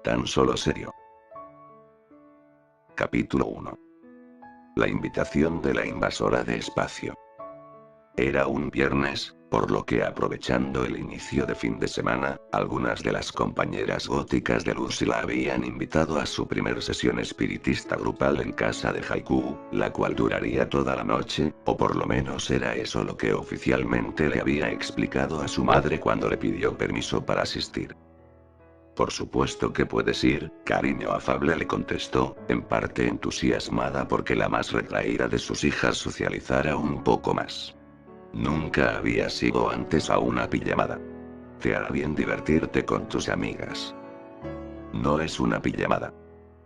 Tan solo serio. Capítulo 1. La invitación de la invasora de espacio. Era un viernes, por lo que aprovechando el inicio de fin de semana, algunas de las compañeras góticas de Lucy la habían invitado a su primer sesión espiritista grupal en casa de Haiku, la cual duraría toda la noche, o por lo menos era eso lo que oficialmente le había explicado a su madre cuando le pidió permiso para asistir. Por supuesto que puedes ir, cariño afable, le contestó, en parte entusiasmada porque la más retraída de sus hijas socializara un poco más. Nunca habías ido antes a una pijamada. Te hará bien divertirte con tus amigas. No es una pijamada.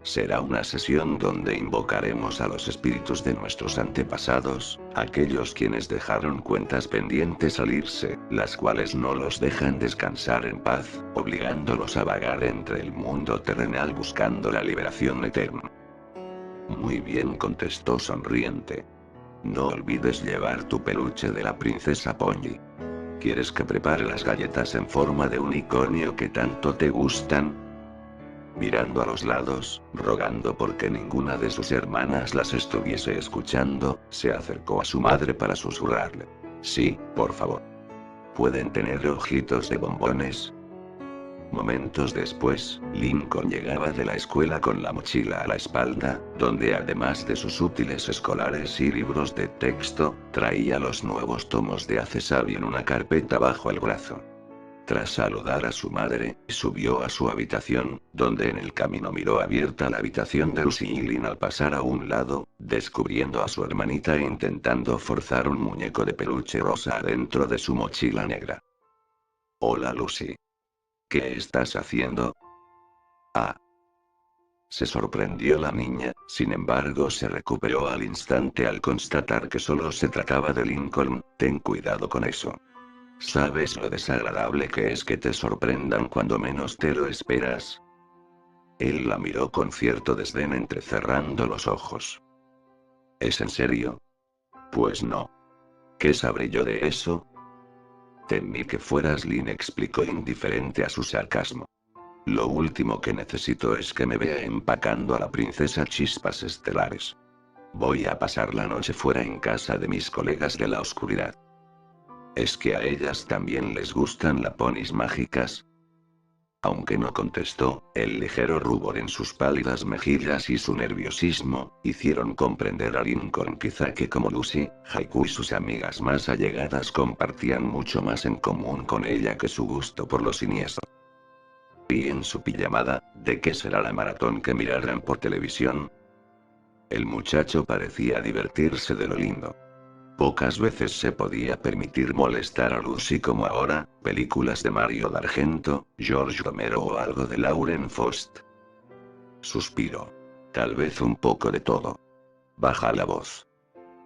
Será una sesión donde invocaremos a los espíritus de nuestros antepasados, aquellos quienes dejaron cuentas pendientes al irse, las cuales no los dejan descansar en paz, obligándolos a vagar entre el mundo terrenal buscando la liberación eterna. Muy bien, contestó sonriente. No olvides llevar tu peluche de la princesa Ponji. ¿Quieres que prepare las galletas en forma de unicornio que tanto te gustan? Mirando a los lados, rogando porque ninguna de sus hermanas las estuviese escuchando, se acercó a su madre para susurrarle. Sí, por favor. ¿Pueden tener ojitos de bombones? Momentos después, Lincoln llegaba de la escuela con la mochila a la espalda, donde además de sus útiles escolares y libros de texto, traía los nuevos tomos de Acesavi en una carpeta bajo el brazo. Tras saludar a su madre, subió a su habitación, donde en el camino miró abierta la habitación de Lucy y Lynn al pasar a un lado, descubriendo a su hermanita e intentando forzar un muñeco de peluche rosa dentro de su mochila negra. Hola Lucy. ¿Qué estás haciendo? Ah. Se sorprendió la niña, sin embargo se recuperó al instante al constatar que solo se trataba de Lincoln. Ten cuidado con eso. ¿Sabes lo desagradable que es que te sorprendan cuando menos te lo esperas? Él la miró con cierto desdén entrecerrando los ojos. ¿Es en serio? Pues no. ¿Qué sabré yo de eso? Temí que fueras Lynn, explicó indiferente a su sarcasmo. Lo último que necesito es que me vea empacando a la princesa Chispas Estelares. Voy a pasar la noche fuera en casa de mis colegas de la oscuridad. ¿Es que a ellas también les gustan las ponis mágicas? Aunque no contestó, el ligero rubor en sus pálidas mejillas y su nerviosismo, hicieron comprender a Lincoln quizá que como Lucy, Haiku y sus amigas más allegadas compartían mucho más en común con ella que su gusto por lo siniestro. Y en su pijamada, ¿de qué será la maratón que mirarán por televisión? El muchacho parecía divertirse de lo lindo. Pocas veces se podía permitir molestar a Lucy como ahora, películas de Mario D'Argento, George Romero o algo de Lauren Faust. Suspiró. Tal vez un poco de todo. Baja la voz.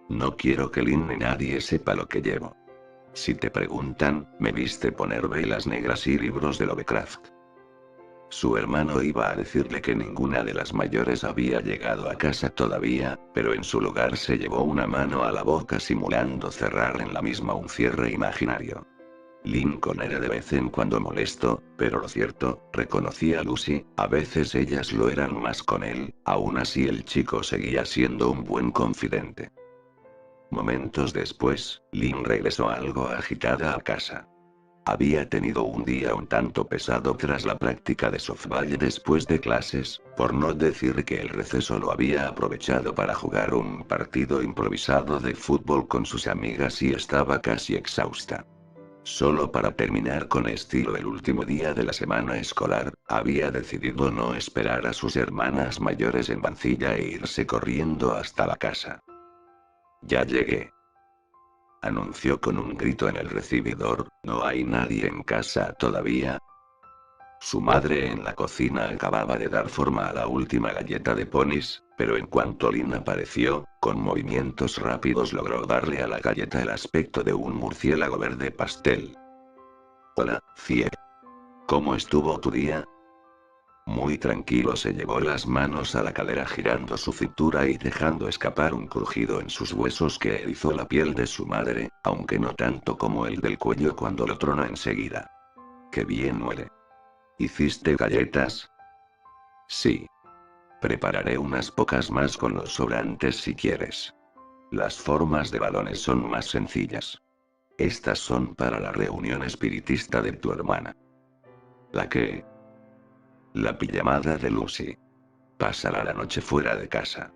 No quiero que Lynn ni nadie sepa lo que llevo. Si te preguntan, me viste poner velas negras y libros de Lovecraft. Su hermano iba a decirle que ninguna de las mayores había llegado a casa todavía, pero en su lugar se llevó una mano a la boca simulando cerrar en la misma un cierre imaginario. Lincoln era de vez en cuando molesto, pero lo cierto, reconocía Lucy, a veces ellas lo eran más con él, aún así el chico seguía siendo un buen confidente. Momentos después, Lynn regresó algo agitada a casa. Había tenido un día un tanto pesado tras la práctica de softball después de clases, por no decir que el receso lo había aprovechado para jugar un partido improvisado de fútbol con sus amigas y estaba casi exhausta. Solo para terminar con estilo el último día de la semana escolar, había decidido no esperar a sus hermanas mayores en Vancilla e irse corriendo hasta la casa. Ya llegué. Anunció con un grito en el recibidor, ¿no hay nadie en casa todavía? Su madre en la cocina acababa de dar forma a la última galleta de ponis, pero en cuanto Lynn apareció, con movimientos rápidos logró darle a la galleta el aspecto de un murciélago verde pastel. Hola, Cie. ¿Cómo estuvo tu día? Muy tranquilo, se llevó las manos a la cadera girando su cintura y dejando escapar un crujido en sus huesos que erizó la piel de su madre, aunque no tanto como el del cuello cuando lo tronó enseguida. ¡Qué bien huele! ¿Hiciste galletas? Sí. Prepararé unas pocas más con los sobrantes si quieres. Las formas de balones son más sencillas. Estas son para la reunión espiritista de tu hermana. ¿La qué? La pijamada de Lucy. Pasará la noche fuera de casa.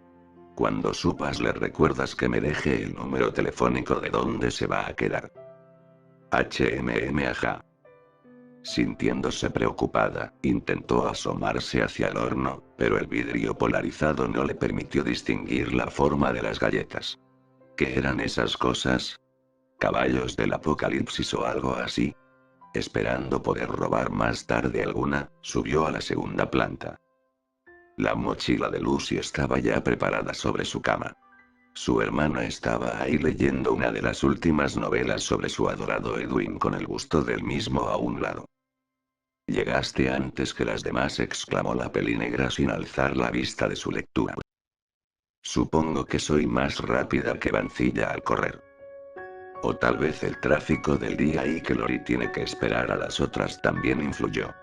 Cuando supas le recuerdas que me deje el número telefónico de donde se va a quedar. Ajá. Sintiéndose preocupada, intentó asomarse hacia el horno, pero el vidrio polarizado no le permitió distinguir la forma de las galletas. ¿Qué eran esas cosas? ¿Caballos del apocalipsis o algo así? Esperando poder robar más tarde alguna, subió a la segunda planta. La mochila de Lucy estaba ya preparada sobre su cama. Su hermana estaba ahí leyendo una de las últimas novelas sobre su adorado Edwin con el busto del mismo a un lado. «Llegaste antes que las demás», exclamó la pelinegra sin alzar la vista de su lectura. «Supongo que soy más rápida que Vancilla al correr. O tal vez el tráfico del día y que Lori tiene que esperar a las otras también influyó».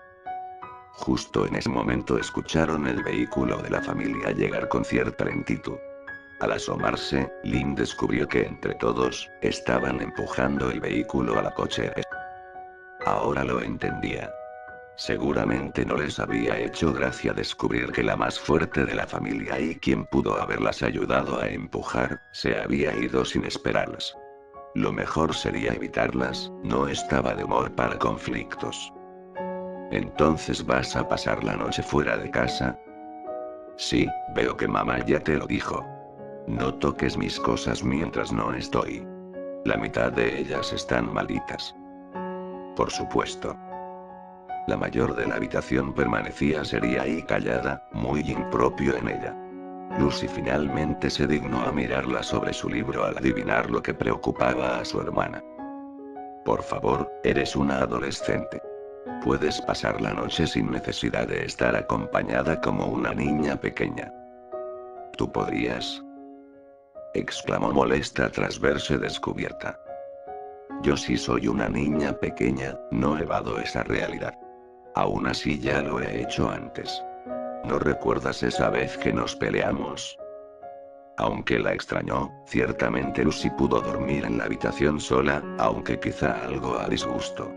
Justo en ese momento escucharon el vehículo de la familia llegar con cierta lentitud. Al asomarse, Lynn descubrió que entre todos, estaban empujando el vehículo a la cochera. Ahora lo entendía. Seguramente no les había hecho gracia descubrir que la más fuerte de la familia y quien pudo haberlas ayudado a empujar, se había ido sin esperarlas. Lo mejor sería evitarlas, no estaba de humor para conflictos. «¿Entonces vas a pasar la noche fuera de casa?» «Sí, veo que mamá ya te lo dijo. No toques mis cosas mientras no estoy. La mitad de ellas están malditas». «Por supuesto». La mayor de la habitación permanecía seria y callada, muy impropio en ella. Lucy finalmente se dignó a mirarla sobre su libro al adivinar lo que preocupaba a su hermana. «Por favor, eres una adolescente. Puedes pasar la noche sin necesidad de estar acompañada como una niña pequeña». «¿Tú podrías?», exclamó molesta tras verse descubierta. «Yo sí soy una niña pequeña, no evado esa realidad. Aún así ya lo he hecho antes. ¿No recuerdas esa vez que nos peleamos?». Aunque la extrañó, ciertamente Lucy pudo dormir en la habitación sola, aunque quizá algo a disgusto.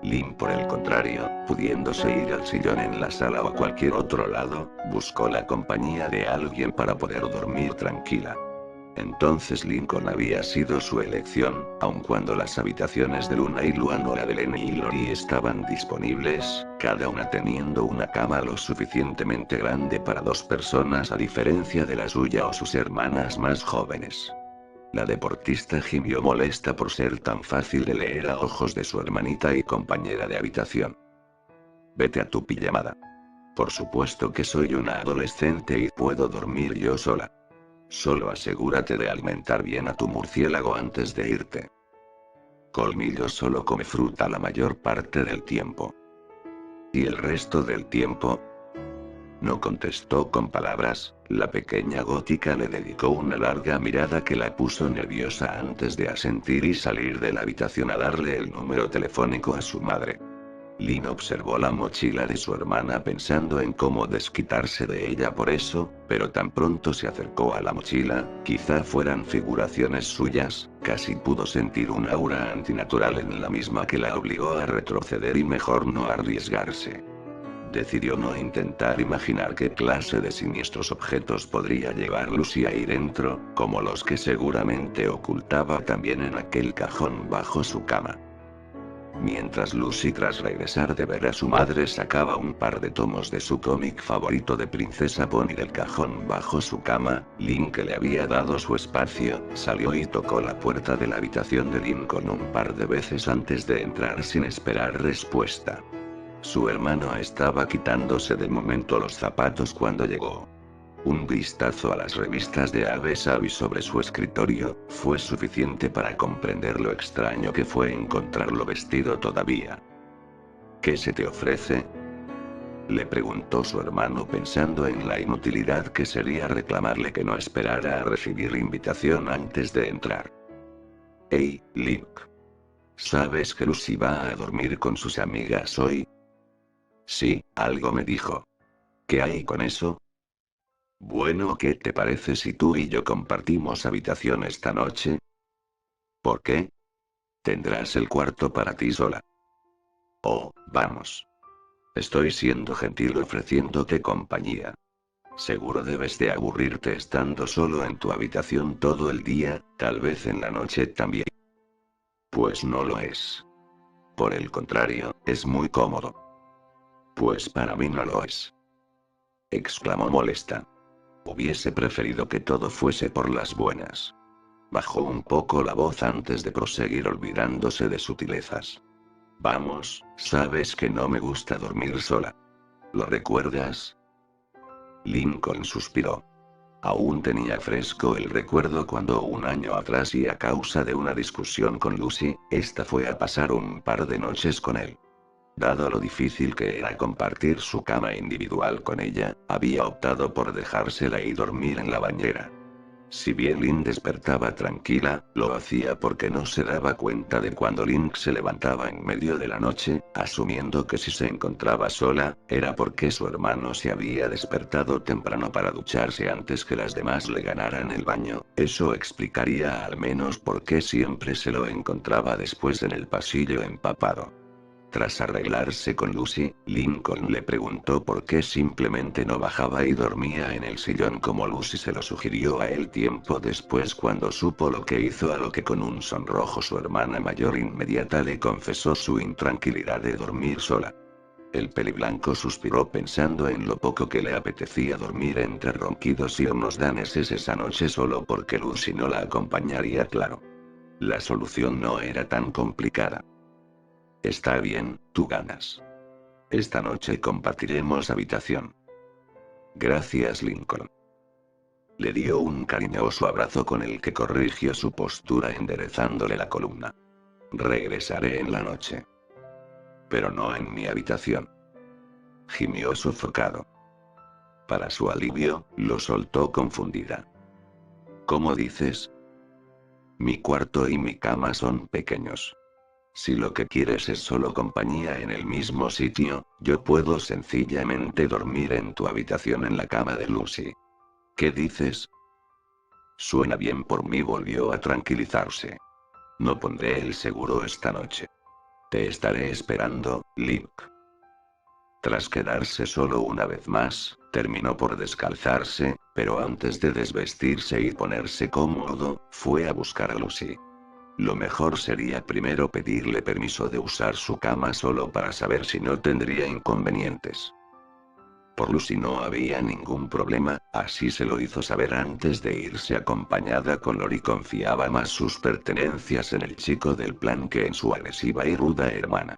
Lynn, por el contrario, pudiéndose ir al sillón en la sala o a cualquier otro lado, buscó la compañía de alguien para poder dormir tranquila. Entonces Lincoln había sido su elección, aun cuando las habitaciones de Luna y Luan o la de Lenny y Lori estaban disponibles, cada una teniendo una cama lo suficientemente grande para dos personas a diferencia de la suya o sus hermanas más jóvenes. La deportista gimió molesta por ser tan fácil de leer a ojos de su hermanita y compañera de habitación. «Vete a tu pijamada. Por supuesto que soy una adolescente y puedo dormir yo sola. Solo asegúrate de alimentar bien a tu murciélago antes de irte. Colmillo solo come fruta la mayor parte del tiempo». «¿Y el resto del tiempo?». No contestó con palabras, la pequeña gótica le dedicó una larga mirada que la puso nerviosa antes de asentir y salir de la habitación a darle el número telefónico a su madre. Lynn observó la mochila de su hermana pensando en cómo desquitarse de ella por eso, pero tan pronto se acercó a la mochila, quizá fueran figuraciones suyas, casi pudo sentir un aura antinatural en la misma que la obligó a retroceder y mejor no arriesgarse. Decidió no intentar imaginar qué clase de siniestros objetos podría llevar Lucy ahí dentro, como los que seguramente ocultaba también en aquel cajón bajo su cama. Mientras Lucy, tras regresar de ver a su madre, sacaba un par de tomos de su cómic favorito de Princesa Pony del cajón bajo su cama, Lynn, que le había dado su espacio, salió y tocó la puerta de la habitación de Lincoln un par de veces antes de entrar sin esperar respuesta. Su hermano estaba quitándose de momento los zapatos cuando llegó. Un vistazo a las revistas de Aves Avi sobre su escritorio, fue suficiente para comprender lo extraño que fue encontrarlo vestido todavía. «¿Qué se te ofrece?», le preguntó su hermano pensando en la inutilidad que sería reclamarle que no esperara a recibir invitación antes de entrar. «Hey, Luke. ¿Sabes que Lucy va a dormir con sus amigas hoy?». «Sí, algo me dijo». ¿Qué hay con eso? Bueno, ¿qué te parece si tú y yo compartimos habitación esta noche? ¿Por qué? Tendrás el cuarto para ti sola. Oh, vamos. Estoy siendo gentil ofreciéndote compañía. Seguro debes de aburrirte estando solo en tu habitación todo el día, tal vez en la noche también. Pues no lo es. Por el contrario, es muy cómodo. Pues para mí no lo es. Exclamó molesta. Hubiese preferido que todo fuese por las buenas. Bajó un poco la voz antes de proseguir olvidándose de sutilezas. Vamos, sabes que no me gusta dormir sola. ¿Lo recuerdas? Lincoln suspiró. Aún tenía fresco el recuerdo cuando un año atrás y a causa de una discusión con Lucy, esta fue a pasar un par de noches con él. Dado lo difícil que era compartir su cama individual con ella, había optado por dejársela y dormir en la bañera. Si bien Lynn despertaba tranquila, lo hacía porque no se daba cuenta de cuando Lynn se levantaba en medio de la noche, asumiendo que si se encontraba sola, era porque su hermano se había despertado temprano para ducharse antes que las demás le ganaran el baño. Eso explicaría al menos por qué siempre se lo encontraba después en el pasillo empapado. Tras arreglarse con Lucy, Lincoln le preguntó por qué simplemente no bajaba y dormía en el sillón como Lucy se lo sugirió a él tiempo después cuando supo lo que hizo, a lo que con un sonrojo su hermana mayor inmediata le confesó su intranquilidad de dormir sola. El peliblanco suspiró pensando en lo poco que le apetecía dormir entre ronquidos y unos daneses esa noche solo porque Lucy no la acompañaría, claro. La solución no era tan complicada. Está bien, tú ganas. Esta noche compartiremos habitación. Gracias, Lincoln. Le dio un cariñoso abrazo con el que corrigió su postura enderezándole la columna. Regresaré en la noche. Pero no en mi habitación. Gimió sofocado. Para su alivio, lo soltó confundida. ¿Cómo dices? Mi cuarto y mi cama son pequeños. Si lo que quieres es solo compañía en el mismo sitio, yo puedo sencillamente dormir en tu habitación en la cama de Lucy. ¿Qué dices? Suena bien por mí, volvió a tranquilizarse. No pondré el seguro esta noche. Te estaré esperando, Link. Tras quedarse solo una vez más, terminó por descalzarse, pero antes de desvestirse y ponerse cómodo, fue a buscar a Lucy. Lo mejor sería primero pedirle permiso de usar su cama solo para saber si no tendría inconvenientes. Por Lucy no había ningún problema, así se lo hizo saber antes de irse acompañada con Lori. Confiaba más sus pertenencias en el chico del plan que en su agresiva y ruda hermana.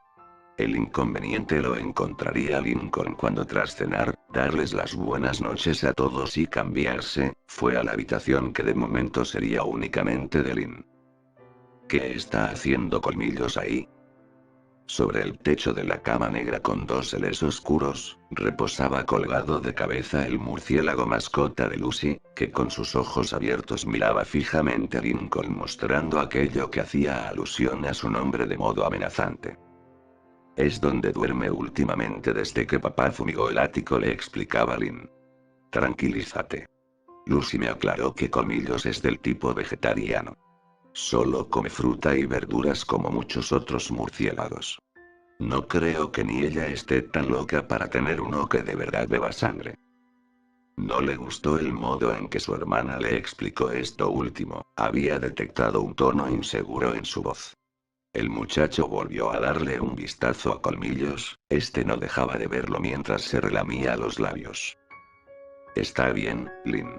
El inconveniente lo encontraría Lincoln cuando tras cenar, darles las buenas noches a todos y cambiarse, fue a la habitación que de momento sería únicamente de Lynn. ¿Qué está haciendo Colmillos ahí? Sobre el techo de la cama negra con dos Ls oscuros, reposaba colgado de cabeza el murciélago mascota de Lucy, que con sus ojos abiertos miraba fijamente a Lincoln mostrando aquello que hacía alusión a su nombre de modo amenazante. Es donde duerme últimamente desde que papá fumigó el ático, le explicaba Lynn. Tranquilízate. Lucy me aclaró que Colmillos es del tipo vegetariano. Solo come fruta y verduras como muchos otros murciélagos. No creo que ni ella esté tan loca para tener uno que de verdad beba sangre. No le gustó el modo en que su hermana le explicó esto último, había detectado un tono inseguro en su voz. El muchacho volvió a darle un vistazo a Colmillos, este no dejaba de verlo mientras se relamía los labios. Está bien, Lynn.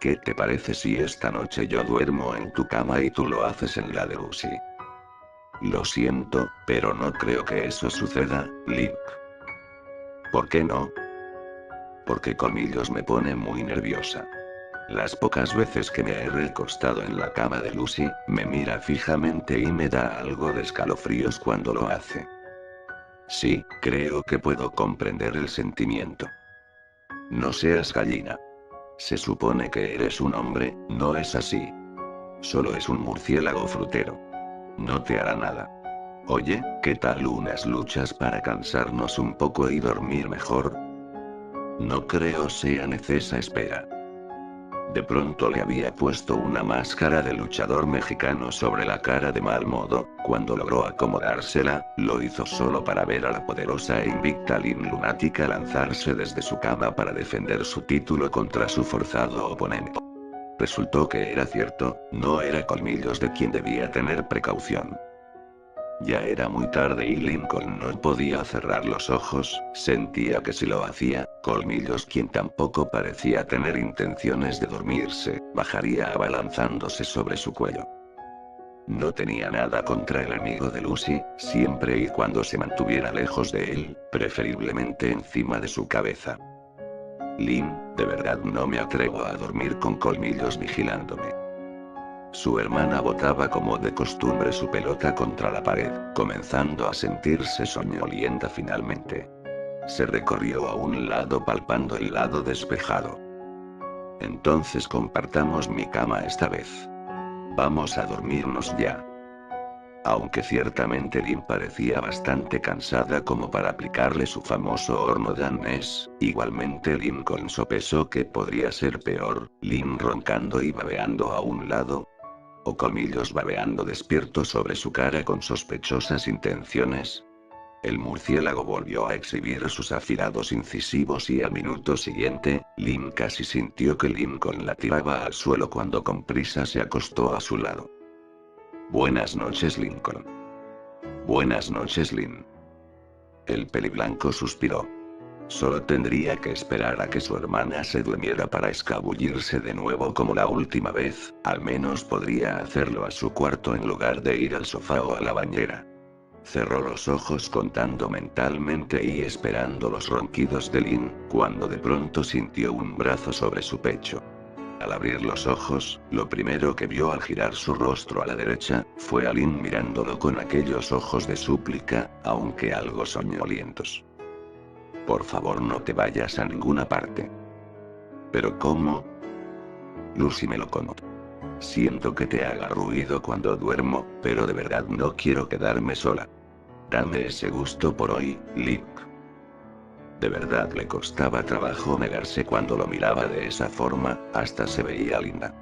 ¿Qué te parece si esta noche yo duermo en tu cama y tú lo haces en la de Lucy? Lo siento, pero no creo que eso suceda, Link. ¿Por qué no? Porque Colmillos me pone muy nerviosa. Las pocas veces que me he recostado en la cama de Lucy, me mira fijamente y me da algo de escalofríos cuando lo hace. Sí, creo que puedo comprender el sentimiento. No seas gallina. Se supone que eres un hombre, ¿no es así? Solo es un murciélago frutero. No te hará nada. Oye, ¿qué tal unas luchas para cansarnos un poco y dormir mejor? No creo sea necesaria espera. De pronto le había puesto una máscara de luchador mexicano sobre la cara de mal modo. Cuando logró acomodársela, lo hizo solo para ver a la poderosa e invicta Lynn Lunática lanzarse desde su cama para defender su título contra su forzado oponente. Resultó que era cierto, no era Colmillos de quien debía tener precaución. Ya era muy tarde y Lincoln no podía cerrar los ojos, sentía que si lo hacía, Colmillos, quien tampoco parecía tener intenciones de dormirse, bajaría abalanzándose sobre su cuello. No tenía nada contra el amigo de Lucy, siempre y cuando se mantuviera lejos de él, preferiblemente encima de su cabeza. Lynn, de verdad no me atrevo a dormir con Colmillos vigilándome. Su hermana botaba como de costumbre su pelota contra la pared, comenzando a sentirse soñolienta finalmente. Se recorrió a un lado palpando el lado despejado. Entonces compartamos mi cama esta vez. Vamos a dormirnos ya. Aunque ciertamente Lynn parecía bastante cansada como para aplicarle su famoso horno danés, igualmente Lincoln sopesó que podría ser peor, Lynn roncando y babeando a un lado, o Colmillos babeando despierto sobre su cara con sospechosas intenciones. El murciélago volvió a exhibir sus afilados incisivos y al minuto siguiente, Lynn casi sintió que Lincoln la tiraba al suelo cuando con prisa se acostó a su lado. Buenas noches, Lincoln. Buenas noches, Lynn. El peliblanco suspiró. Solo tendría que esperar a que su hermana se durmiera para escabullirse de nuevo como la última vez, al menos podría hacerlo a su cuarto en lugar de ir al sofá o a la bañera. Cerró los ojos contando mentalmente y esperando los ronquidos de Lynn, cuando de pronto sintió un brazo sobre su pecho. Al abrir los ojos, lo primero que vio al girar su rostro a la derecha, fue a Lynn mirándolo con aquellos ojos de súplica, aunque algo soñolientos. Por favor, no te vayas a ninguna parte. ¿Pero cómo? Lucy me lo contó. Siento que te haga ruido cuando duermo, pero de verdad no quiero quedarme sola. Dame ese gusto por hoy, Lick. De verdad le costaba trabajo negarse cuando lo miraba de esa forma, hasta se veía linda.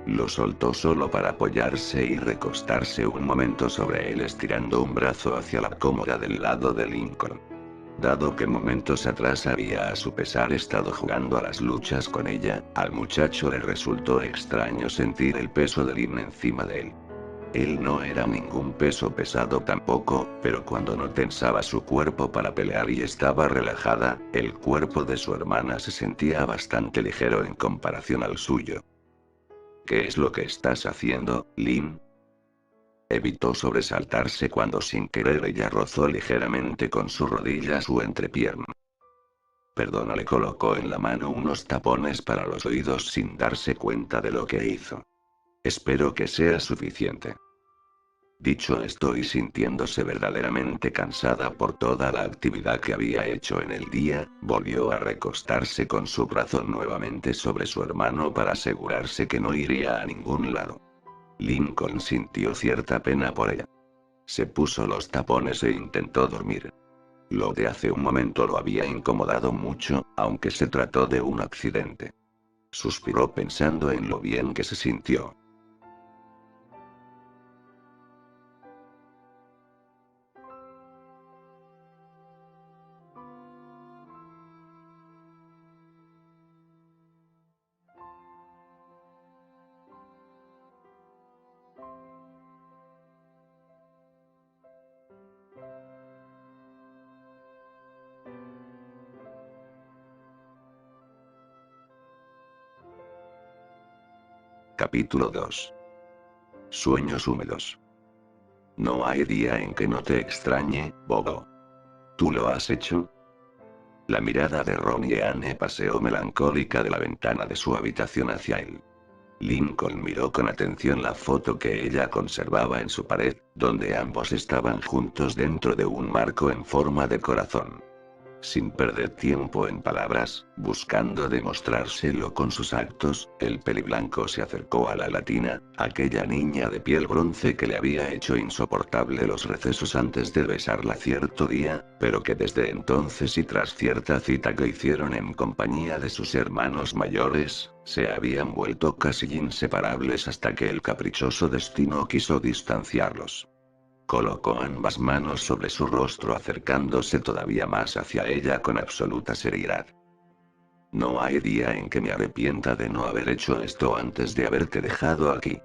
Lo soltó solo para apoyarse y recostarse un momento sobre él estirando un brazo hacia la cómoda del lado de Lincoln. Dado que momentos atrás había a su pesar estado jugando a las luchas con ella, al muchacho le resultó extraño sentir el peso de Lynn encima de él. Él no era ningún peso pesado tampoco, pero cuando no tensaba su cuerpo para pelear y estaba relajada, el cuerpo de su hermana se sentía bastante ligero en comparación al suyo. ¿Qué es lo que estás haciendo, Lynn? Evitó sobresaltarse cuando sin querer ella rozó ligeramente con su rodilla su entrepierna. Perdona, le colocó en la mano unos tapones para los oídos sin darse cuenta de lo que hizo. Espero que sea suficiente. Dicho esto y sintiéndose verdaderamente cansada por toda la actividad que había hecho en el día, volvió a recostarse con su brazo nuevamente sobre su hermano para asegurarse que no iría a ningún lado. Lincoln sintió cierta pena por ella. Se puso los tapones e intentó dormir. Lo de hace un momento lo había incomodado mucho, aunque se trató de un accidente. Suspiró pensando en lo bien que se sintió. Capítulo 2. Sueños húmedos. No hay día en que no te extrañe, Bobo. ¿Tú lo has hecho? La mirada de Ron y Anne paseó melancólica de la ventana de su habitación hacia él. Lincoln miró con atención la foto que ella conservaba en su pared, donde ambos estaban juntos dentro de un marco en forma de corazón. Sin perder tiempo en palabras, buscando demostrárselo con sus actos, el peliblanco se acercó a la latina, aquella niña de piel bronce que le había hecho insoportable los recesos antes de besarla cierto día, pero que desde entonces y tras cierta cita que hicieron en compañía de sus hermanos mayores, se habían vuelto casi inseparables hasta que el caprichoso destino quiso distanciarlos. Colocó ambas manos sobre su rostro acercándose todavía más hacia ella con absoluta seriedad. No hay día en que me arrepienta de no haber hecho esto antes de haberte dejado aquí.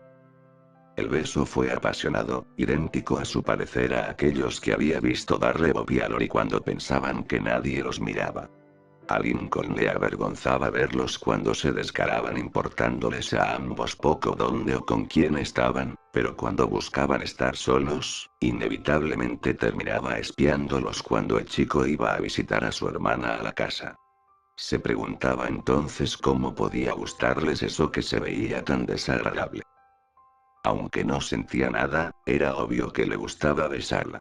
El beso fue apasionado, idéntico a su parecer a aquellos que había visto darle Bobby a Lori cuando pensaban que nadie los miraba. A Lincoln le avergonzaba verlos cuando se descaraban importándoles a ambos poco dónde o con quién estaban, pero cuando buscaban estar solos, inevitablemente terminaba espiándolos cuando el chico iba a visitar a su hermana a la casa. Se preguntaba entonces cómo podía gustarles eso que se veía tan desagradable. Aunque no sentía nada, era obvio que le gustaba besarla.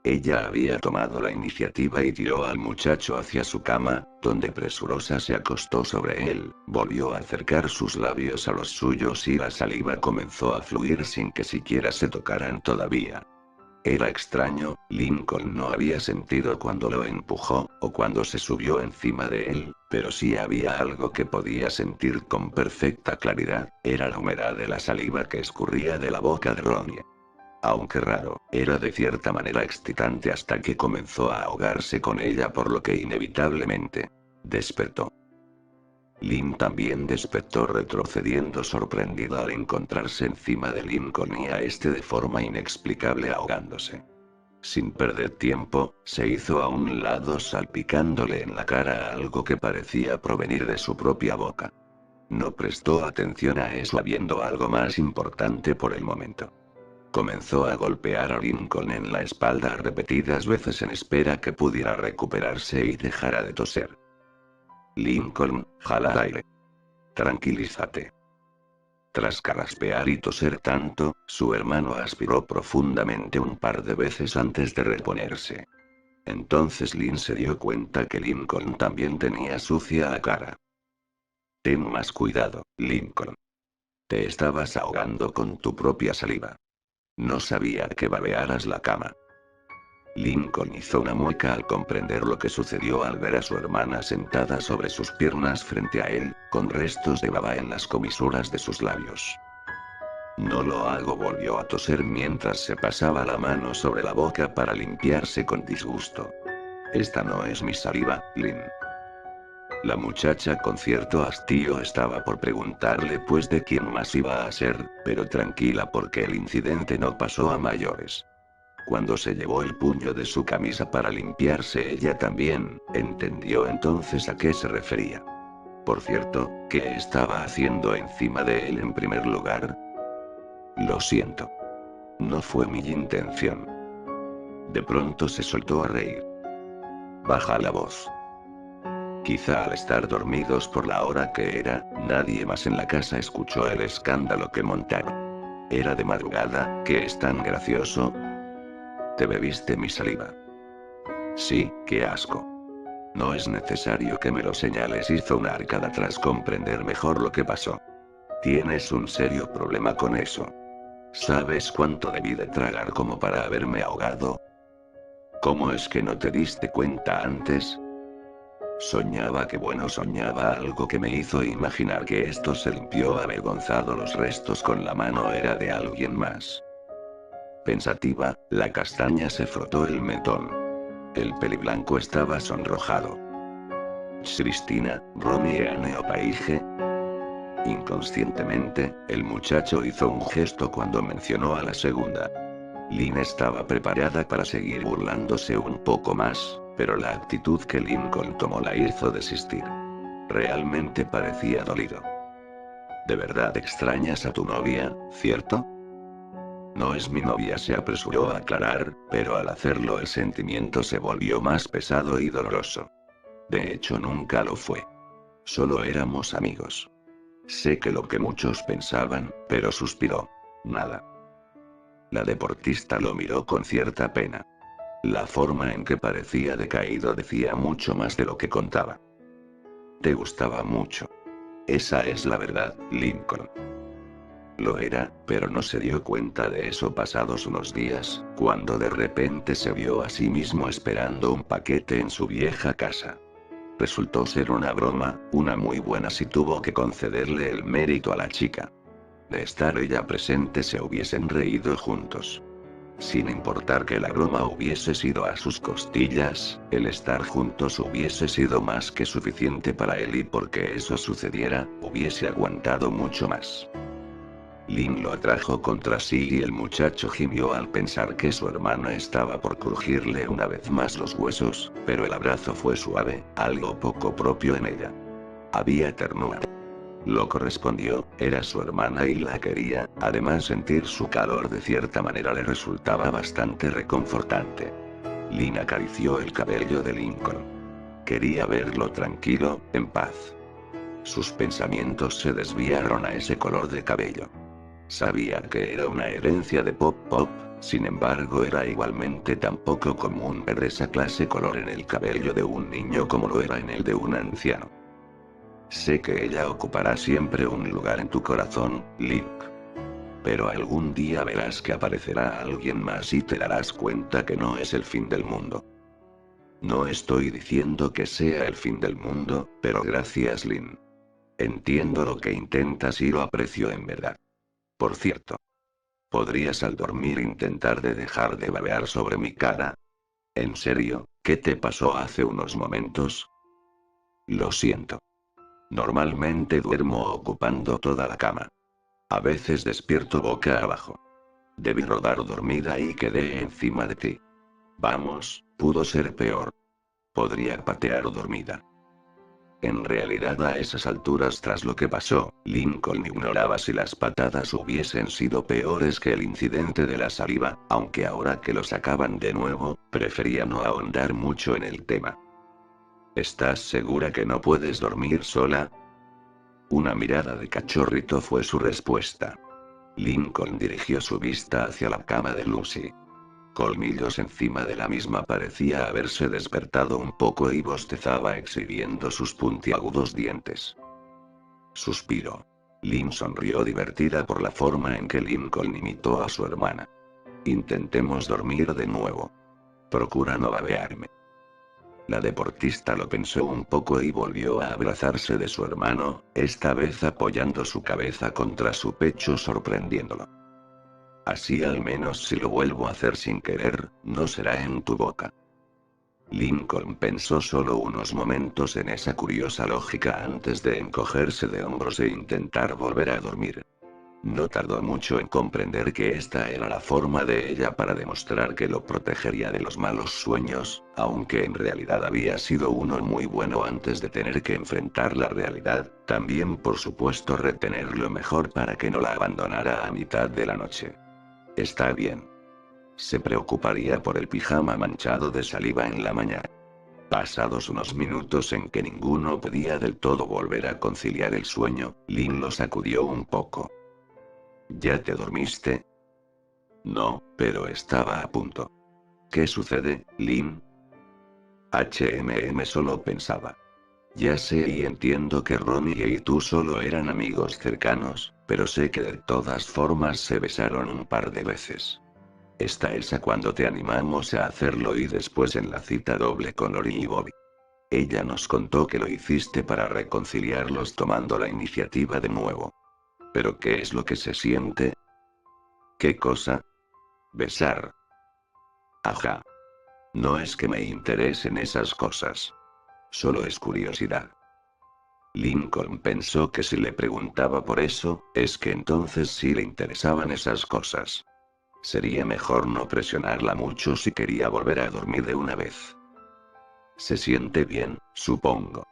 Ella había tomado la iniciativa y tiró al muchacho hacia su cama, donde presurosa se acostó sobre él, volvió a acercar sus labios a los suyos y la saliva comenzó a fluir sin que siquiera se tocaran todavía. Era extraño, Lincoln no había sentido cuando lo empujó, o cuando se subió encima de él, pero sí había algo que podía sentir con perfecta claridad, era la humedad de la saliva que escurría de la boca de Ronnie. Aunque raro, era de cierta manera excitante hasta que comenzó a ahogarse con ella por lo que inevitablemente despertó. Lynn también despertó retrocediendo sorprendida al encontrarse encima de Lincoln y a este de forma inexplicable ahogándose. Sin perder tiempo, se hizo a un lado salpicándole en la cara algo que parecía provenir de su propia boca. No prestó atención a eso habiendo algo más importante por el momento. Comenzó a golpear a Lincoln en la espalda repetidas veces en espera que pudiera recuperarse y dejara de toser. Lincoln, jala aire. Tranquilízate. Tras carraspear y toser tanto, su hermano aspiró profundamente un par de veces antes de reponerse. Entonces Lynn se dio cuenta que Lincoln también tenía sucia la cara. Ten más cuidado, Lincoln. Te estabas ahogando con tu propia saliva. No sabía que babearas la cama. Lincoln hizo una mueca al comprender lo que sucedió al ver a su hermana sentada sobre sus piernas frente a él, con restos de baba en las comisuras de sus labios. No lo hago, volvió a toser mientras se pasaba la mano sobre la boca para limpiarse con disgusto. Esta no es mi saliva, Lynn. La muchacha con cierto hastío estaba por preguntarle pues de quién más iba a ser, pero tranquila porque el incidente no pasó a mayores. Cuando se llevó el puño de su camisa para limpiarse ella también, entendió entonces a qué se refería. Por cierto, ¿qué estaba haciendo encima de él en primer lugar? Lo siento. No fue mi intención. De pronto se soltó a reír. Baja la voz. Quizá al estar dormidos por la hora que era, nadie más en la casa escuchó el escándalo que montaron. Era de madrugada, ¿qué es tan gracioso? Te bebiste mi saliva. Sí, qué asco. No es necesario que me lo señales, hizo una arcada tras comprender mejor lo que pasó. Tienes un serio problema con eso. ¿Sabes cuánto debí de tragar como para haberme ahogado? ¿Cómo es que no te diste cuenta antes? Soñaba algo que me hizo imaginar que esto se limpió avergonzado los restos con la mano era de alguien más. Pensativa, la castaña se frotó el mentón. El peliblanco estaba sonrojado. Cristina, Romy Neopaige. Inconscientemente, el muchacho hizo un gesto cuando mencionó a la segunda. Lynn estaba preparada para seguir burlándose un poco más, pero la actitud que Lincoln tomó la hizo desistir. Realmente parecía dolido. ¿De verdad extrañas a tu novia, cierto? No es mi novia, se apresuró a aclarar, pero al hacerlo el sentimiento se volvió más pesado y doloroso. De hecho, nunca lo fue. Solo éramos amigos. Sé que lo que muchos pensaban, pero suspiró. Nada. La deportista lo miró con cierta pena. La forma en que parecía decaído decía mucho más de lo que contaba. Te gustaba mucho. Esa es la verdad, Lincoln. Lo era, pero no se dio cuenta de eso pasados unos días, cuando de repente se vio a sí mismo esperando un paquete en su vieja casa. Resultó ser una broma, una muy buena si tuvo que concederle el mérito a la chica. De estar ella presente se hubiesen reído juntos. Sin importar que la broma hubiese sido a sus costillas, el estar juntos hubiese sido más que suficiente para él y porque eso sucediera, hubiese aguantado mucho más. Lin lo atrajo contra sí y el muchacho gimió al pensar que su hermano estaba por crujirle una vez más los huesos, pero el abrazo fue suave, algo poco propio en ella. Había ternura. Lo correspondió, era su hermana y la quería, además sentir su calor de cierta manera le resultaba bastante reconfortante. Lin acarició el cabello de Lincoln. Quería verlo tranquilo, en paz. Sus pensamientos se desviaron a ese color de cabello. Sabía que era una herencia de Pop Pop, sin embargo era igualmente tan poco común ver esa clase color en el cabello de un niño como lo era en el de un anciano. Sé que ella ocupará siempre un lugar en tu corazón, Link. Pero algún día verás que aparecerá alguien más y te darás cuenta que no es el fin del mundo. No estoy diciendo que sea el fin del mundo, pero gracias, Lin. Entiendo lo que intentas y lo aprecio en verdad. Por cierto, ¿podrías al dormir intentar de dejar de babear sobre mi cara? ¿En serio? ¿Qué te pasó hace unos momentos? Lo siento. Normalmente duermo ocupando toda la cama. A veces despierto boca abajo. Debí rodar dormida y quedé encima de ti. Vamos, pudo ser peor. Podría patear dormida. En realidad a esas alturas tras lo que pasó, Lincoln ignoraba si las patadas hubiesen sido peores que el incidente de la saliva, aunque ahora que lo sacaban de nuevo, prefería no ahondar mucho en el tema. ¿Estás segura que no puedes dormir sola? Una mirada de cachorrito fue su respuesta. Lincoln dirigió su vista hacia la cama de Lucy. Colmillos encima de la misma parecía haberse despertado un poco y bostezaba exhibiendo sus puntiagudos dientes. Suspiró. Lynn sonrió divertida por la forma en que Lincoln imitó a su hermana. Intentemos dormir de nuevo. Procura no babearme. La deportista lo pensó un poco y volvió a abrazarse de su hermano, esta vez apoyando su cabeza contra su pecho sorprendiéndolo. Así al menos si lo vuelvo a hacer sin querer, no será en tu boca. Lincoln pensó solo unos momentos en esa curiosa lógica antes de encogerse de hombros e intentar volver a dormir. No tardó mucho en comprender que esta era la forma de ella para demostrar que lo protegería de los malos sueños, aunque en realidad había sido uno muy bueno antes de tener que enfrentar la realidad, también por supuesto retenerlo mejor para que no la abandonara a mitad de la noche. Está bien. Se preocuparía por el pijama manchado de saliva en la mañana. Pasados unos minutos en que ninguno podía del todo volver a conciliar el sueño, Lin lo sacudió un poco. ¿Ya te dormiste? No, pero estaba a punto. ¿Qué sucede, Lin? Solo pensaba. Ya sé y entiendo que Ronnie y tú solo eran amigos cercanos, pero sé que de todas formas se besaron un par de veces. Esta es a cuando te animamos a hacerlo y después en la cita doble con Lori y Bobby. Ella nos contó que lo hiciste para reconciliarlos tomando la iniciativa de nuevo. ¿Pero qué es lo que se siente? ¿Qué cosa? Besar. Ajá. No es que me interesen esas cosas. Solo es curiosidad. Lincoln pensó que si le preguntaba por eso, es que entonces sí le interesaban esas cosas. Sería mejor no presionarla mucho si quería volver a dormir de una vez. Se siente bien, supongo.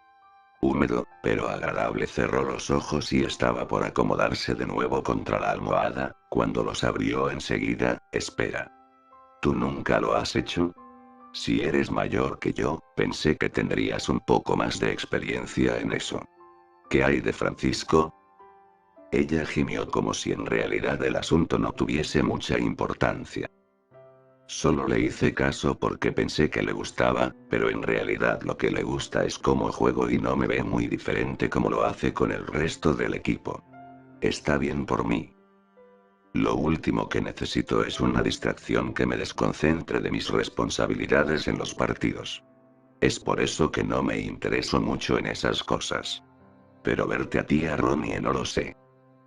Húmedo, pero agradable cerró los ojos y estaba por acomodarse de nuevo contra la almohada, cuando los abrió enseguida. Espera. ¿Tú nunca lo has hecho? Si eres mayor que yo, pensé que tendrías un poco más de experiencia en eso. ¿Qué hay de Francisco? Ella gimió como si en realidad el asunto no tuviese mucha importancia. Solo le hice caso porque pensé que le gustaba, pero en realidad lo que le gusta es cómo juego y no me ve muy diferente como lo hace con el resto del equipo. Está bien por mí. Lo último que necesito es una distracción que me desconcentre de mis responsabilidades en los partidos. Es por eso que no me intereso mucho en esas cosas. Pero verte a ti y a Ronnie no lo sé.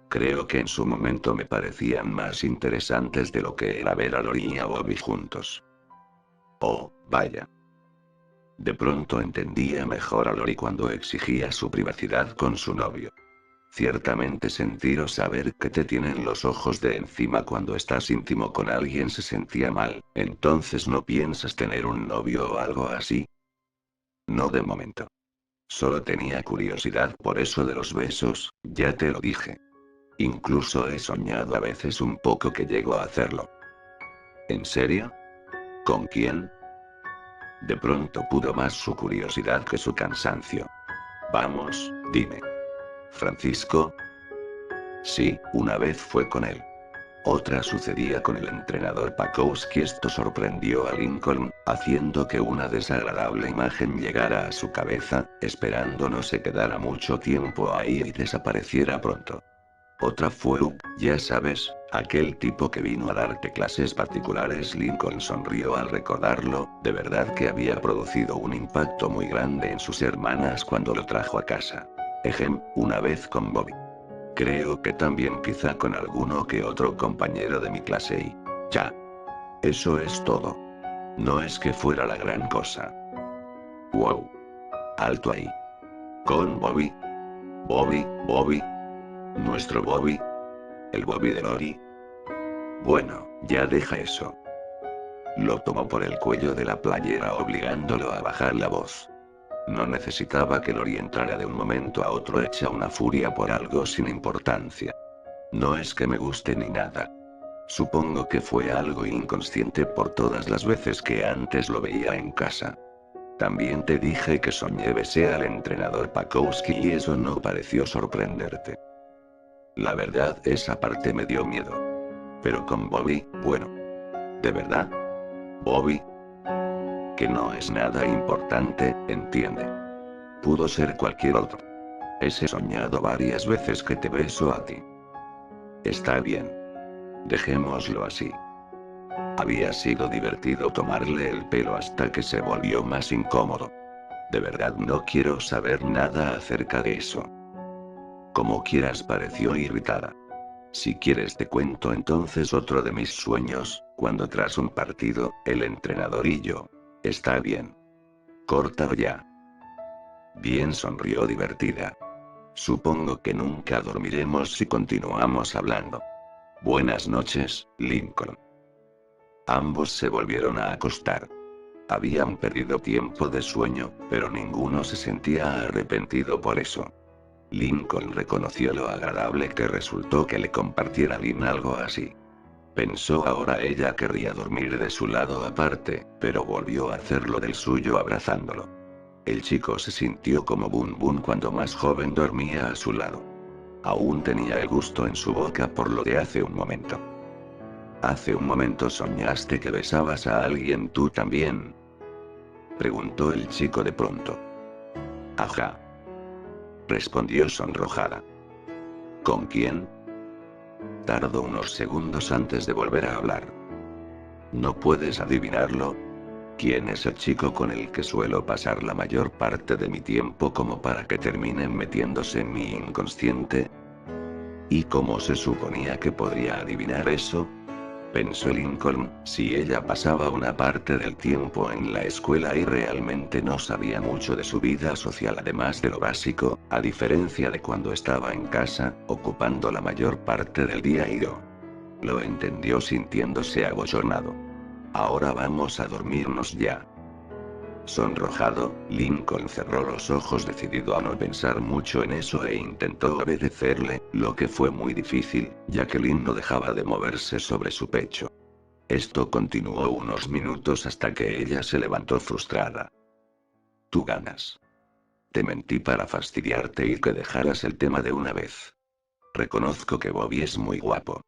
Creo que en su momento me parecían más interesantes de lo que era ver a Lori y a Bobby juntos. Oh, vaya. De pronto entendía mejor a Lori cuando exigía su privacidad con su novio. Ciertamente sentir o saber que te tienen los ojos de encima cuando estás íntimo con alguien se sentía mal. Entonces no piensas tener un novio o algo así. No de momento. Solo tenía curiosidad por eso de los besos, ya te lo dije. Incluso he soñado a veces un poco que llego a hacerlo. ¿En serio? ¿Con quién? De pronto pudo más su curiosidad que su cansancio. Vamos, dime. ¿Francisco? Sí, una vez fue con él. Otra sucedía con el entrenador Pakowski. Esto sorprendió a Lincoln, haciendo que una desagradable imagen llegara a su cabeza, esperando no se quedara mucho tiempo ahí y desapareciera pronto. Otra fue ya sabes, aquel tipo que vino a darte clases particulares. Lincoln sonrió al recordarlo, de verdad que había producido un impacto muy grande en sus hermanas cuando lo trajo a casa. Una vez con Bobby. Creo que también quizá con alguno que otro compañero de mi clase y... ya. Eso es todo. No es que fuera la gran cosa. Wow. Alto ahí. ¿Con Bobby? Bobby. ¿Nuestro Bobby? ¿El Bobby de Lori? Bueno, ya deja eso. Lo tomó por el cuello de la playera obligándolo a bajar la voz. No necesitaba que Lori entrara de un momento a otro hecha una furia por algo sin importancia. No es que me guste ni nada. Supongo que fue algo inconsciente por todas las veces que antes lo veía en casa. También te dije que soñé besé al entrenador Pakowski y eso no pareció sorprenderte. La verdad, esa parte me dio miedo. Pero con Bobby, bueno. ¿De verdad? Bobby, que no es nada importante, entiende. Pudo ser cualquier otro. He soñado varias veces que te beso a ti. Está bien. Dejémoslo así. Había sido divertido tomarle el pelo hasta que se volvió más incómodo. De verdad no quiero saber nada acerca de eso. Como quieras, pareció irritada. Si quieres te cuento entonces otro de mis sueños, cuando tras un partido, el entrenador y yo. Está bien. Corta ya. Bien, sonrió divertida. Supongo que nunca dormiremos si continuamos hablando. Buenas noches, Lincoln. Ambos se volvieron a acostar. Habían perdido tiempo de sueño, pero ninguno se sentía arrepentido por eso. Lincoln reconoció lo agradable que resultó que le compartiera Lynn algo así. Pensó ahora ella querría dormir de su lado aparte, pero volvió a hacerlo del suyo abrazándolo. El chico se sintió como Bun Bun cuando más joven dormía a su lado. Aún tenía el gusto en su boca por lo de hace un momento. Hace un momento soñaste que besabas a alguien tú también. Preguntó el chico de pronto. Ajá. Respondió sonrojada. ¿Con quién? Tardó unos segundos antes de volver a hablar. ¿No puedes adivinarlo? ¿Quién es el chico con el que suelo pasar la mayor parte de mi tiempo como para que terminen metiéndose en mi inconsciente? ¿Y cómo se suponía que podría adivinar eso? Pensó Lincoln, si ella pasaba una parte del tiempo en la escuela y realmente no sabía mucho de su vida social además de lo básico, a diferencia de cuando estaba en casa, ocupando la mayor parte del día y yo. Lo entendió sintiéndose abochornado. Ahora vamos a dormirnos ya. Sonrojado, Lincoln cerró los ojos decidido a no pensar mucho en eso e intentó obedecerle, lo que fue muy difícil, ya que Lynn no dejaba de moverse sobre su pecho. Esto continuó unos minutos hasta que ella se levantó frustrada. Tú ganas. Te mentí para fastidiarte y que dejaras el tema de una vez. Reconozco que Bobby es muy guapo.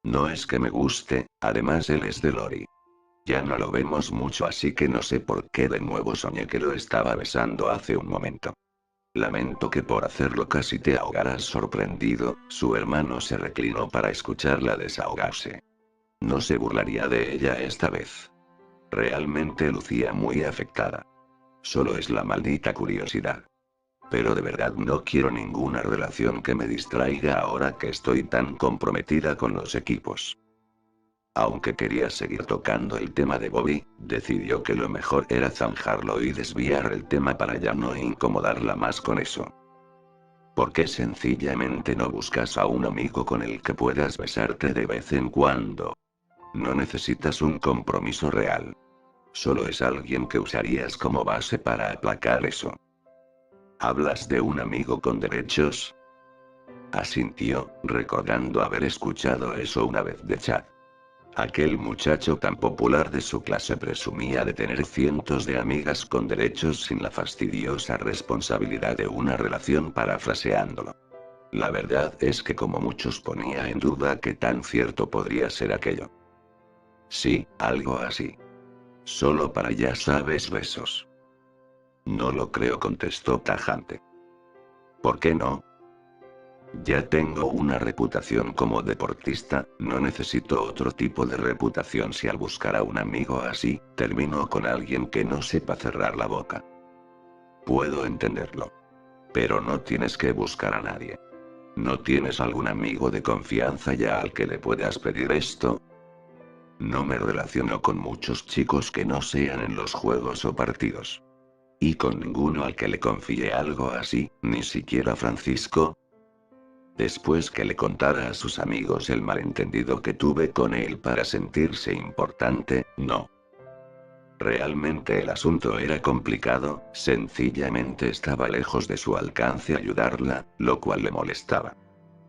No es que me guste, además él es de Lori. Ya no lo vemos mucho, así que no sé por qué de nuevo soñé que lo estaba besando hace un momento. Lamento que por hacerlo casi te ahogaras. Sorprendido, su hermano se reclinó para escucharla desahogarse. No se burlaría de ella esta vez. Realmente lucía muy afectada. Solo es la maldita curiosidad. Pero de verdad no quiero ninguna relación que me distraiga ahora que estoy tan comprometida con los equipos. Aunque quería seguir tocando el tema de Bobby, decidió que lo mejor era zanjarlo y desviar el tema para ya no incomodarla más con eso. ¿Por qué sencillamente no buscas a un amigo con el que puedas besarte de vez en cuando? No necesitas un compromiso real. Solo es alguien que usarías como base para aplacar eso. ¿Hablas de un amigo con derechos? Asintió, recordando haber escuchado eso una vez de Chad. Aquel muchacho tan popular de su clase presumía de tener cientos de amigas con derechos sin la fastidiosa responsabilidad de una relación, parafraseándolo. La verdad es que como muchos ponía en duda qué tan cierto podría ser aquello. Sí, algo así. Solo para ya sabes besos. No lo creo, contestó tajante. ¿Por qué no? Ya tengo una reputación como deportista, no necesito otro tipo de reputación. Si al buscar a un amigo así, termino con alguien que no sepa cerrar la boca. Puedo entenderlo. Pero no tienes que buscar a nadie. ¿No tienes algún amigo de confianza ya al que le puedas pedir esto? No me relaciono con muchos chicos que no sean en los juegos o partidos. Y con ninguno al que le confíe algo así, ni siquiera Francisco. Después que le contara a sus amigos el malentendido que tuve con él para sentirse importante, no. Realmente el asunto era complicado, sencillamente estaba lejos de su alcance ayudarla, lo cual le molestaba.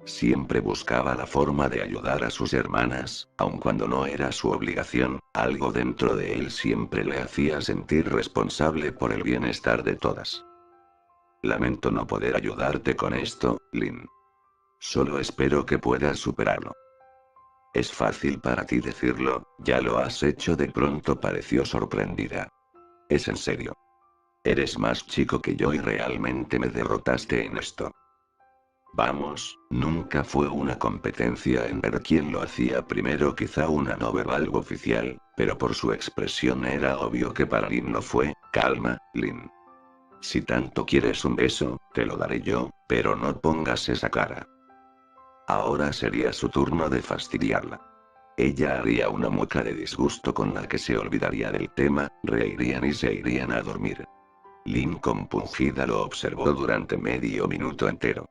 Siempre buscaba la forma de ayudar a sus hermanas, aun cuando no era su obligación, algo dentro de él siempre le hacía sentir responsable por el bienestar de todas. Lamento no poder ayudarte con esto, Lynn. Solo espero que puedas superarlo. Es fácil para ti decirlo, ya lo has hecho. De pronto pareció sorprendida. Es en serio. Eres más chico que yo y realmente me derrotaste en esto. Vamos, nunca fue una competencia en ver quién lo hacía primero, quizá una no verbal u oficial, pero por su expresión era obvio que para Lynn lo fue. Calma, Lynn. Si tanto quieres un beso, te lo daré yo, pero no pongas esa cara. Ahora sería su turno de fastidiarla. Ella haría una mueca de disgusto con la que se olvidaría del tema, reirían y se irían a dormir. Lynn compungida lo observó durante medio minuto entero.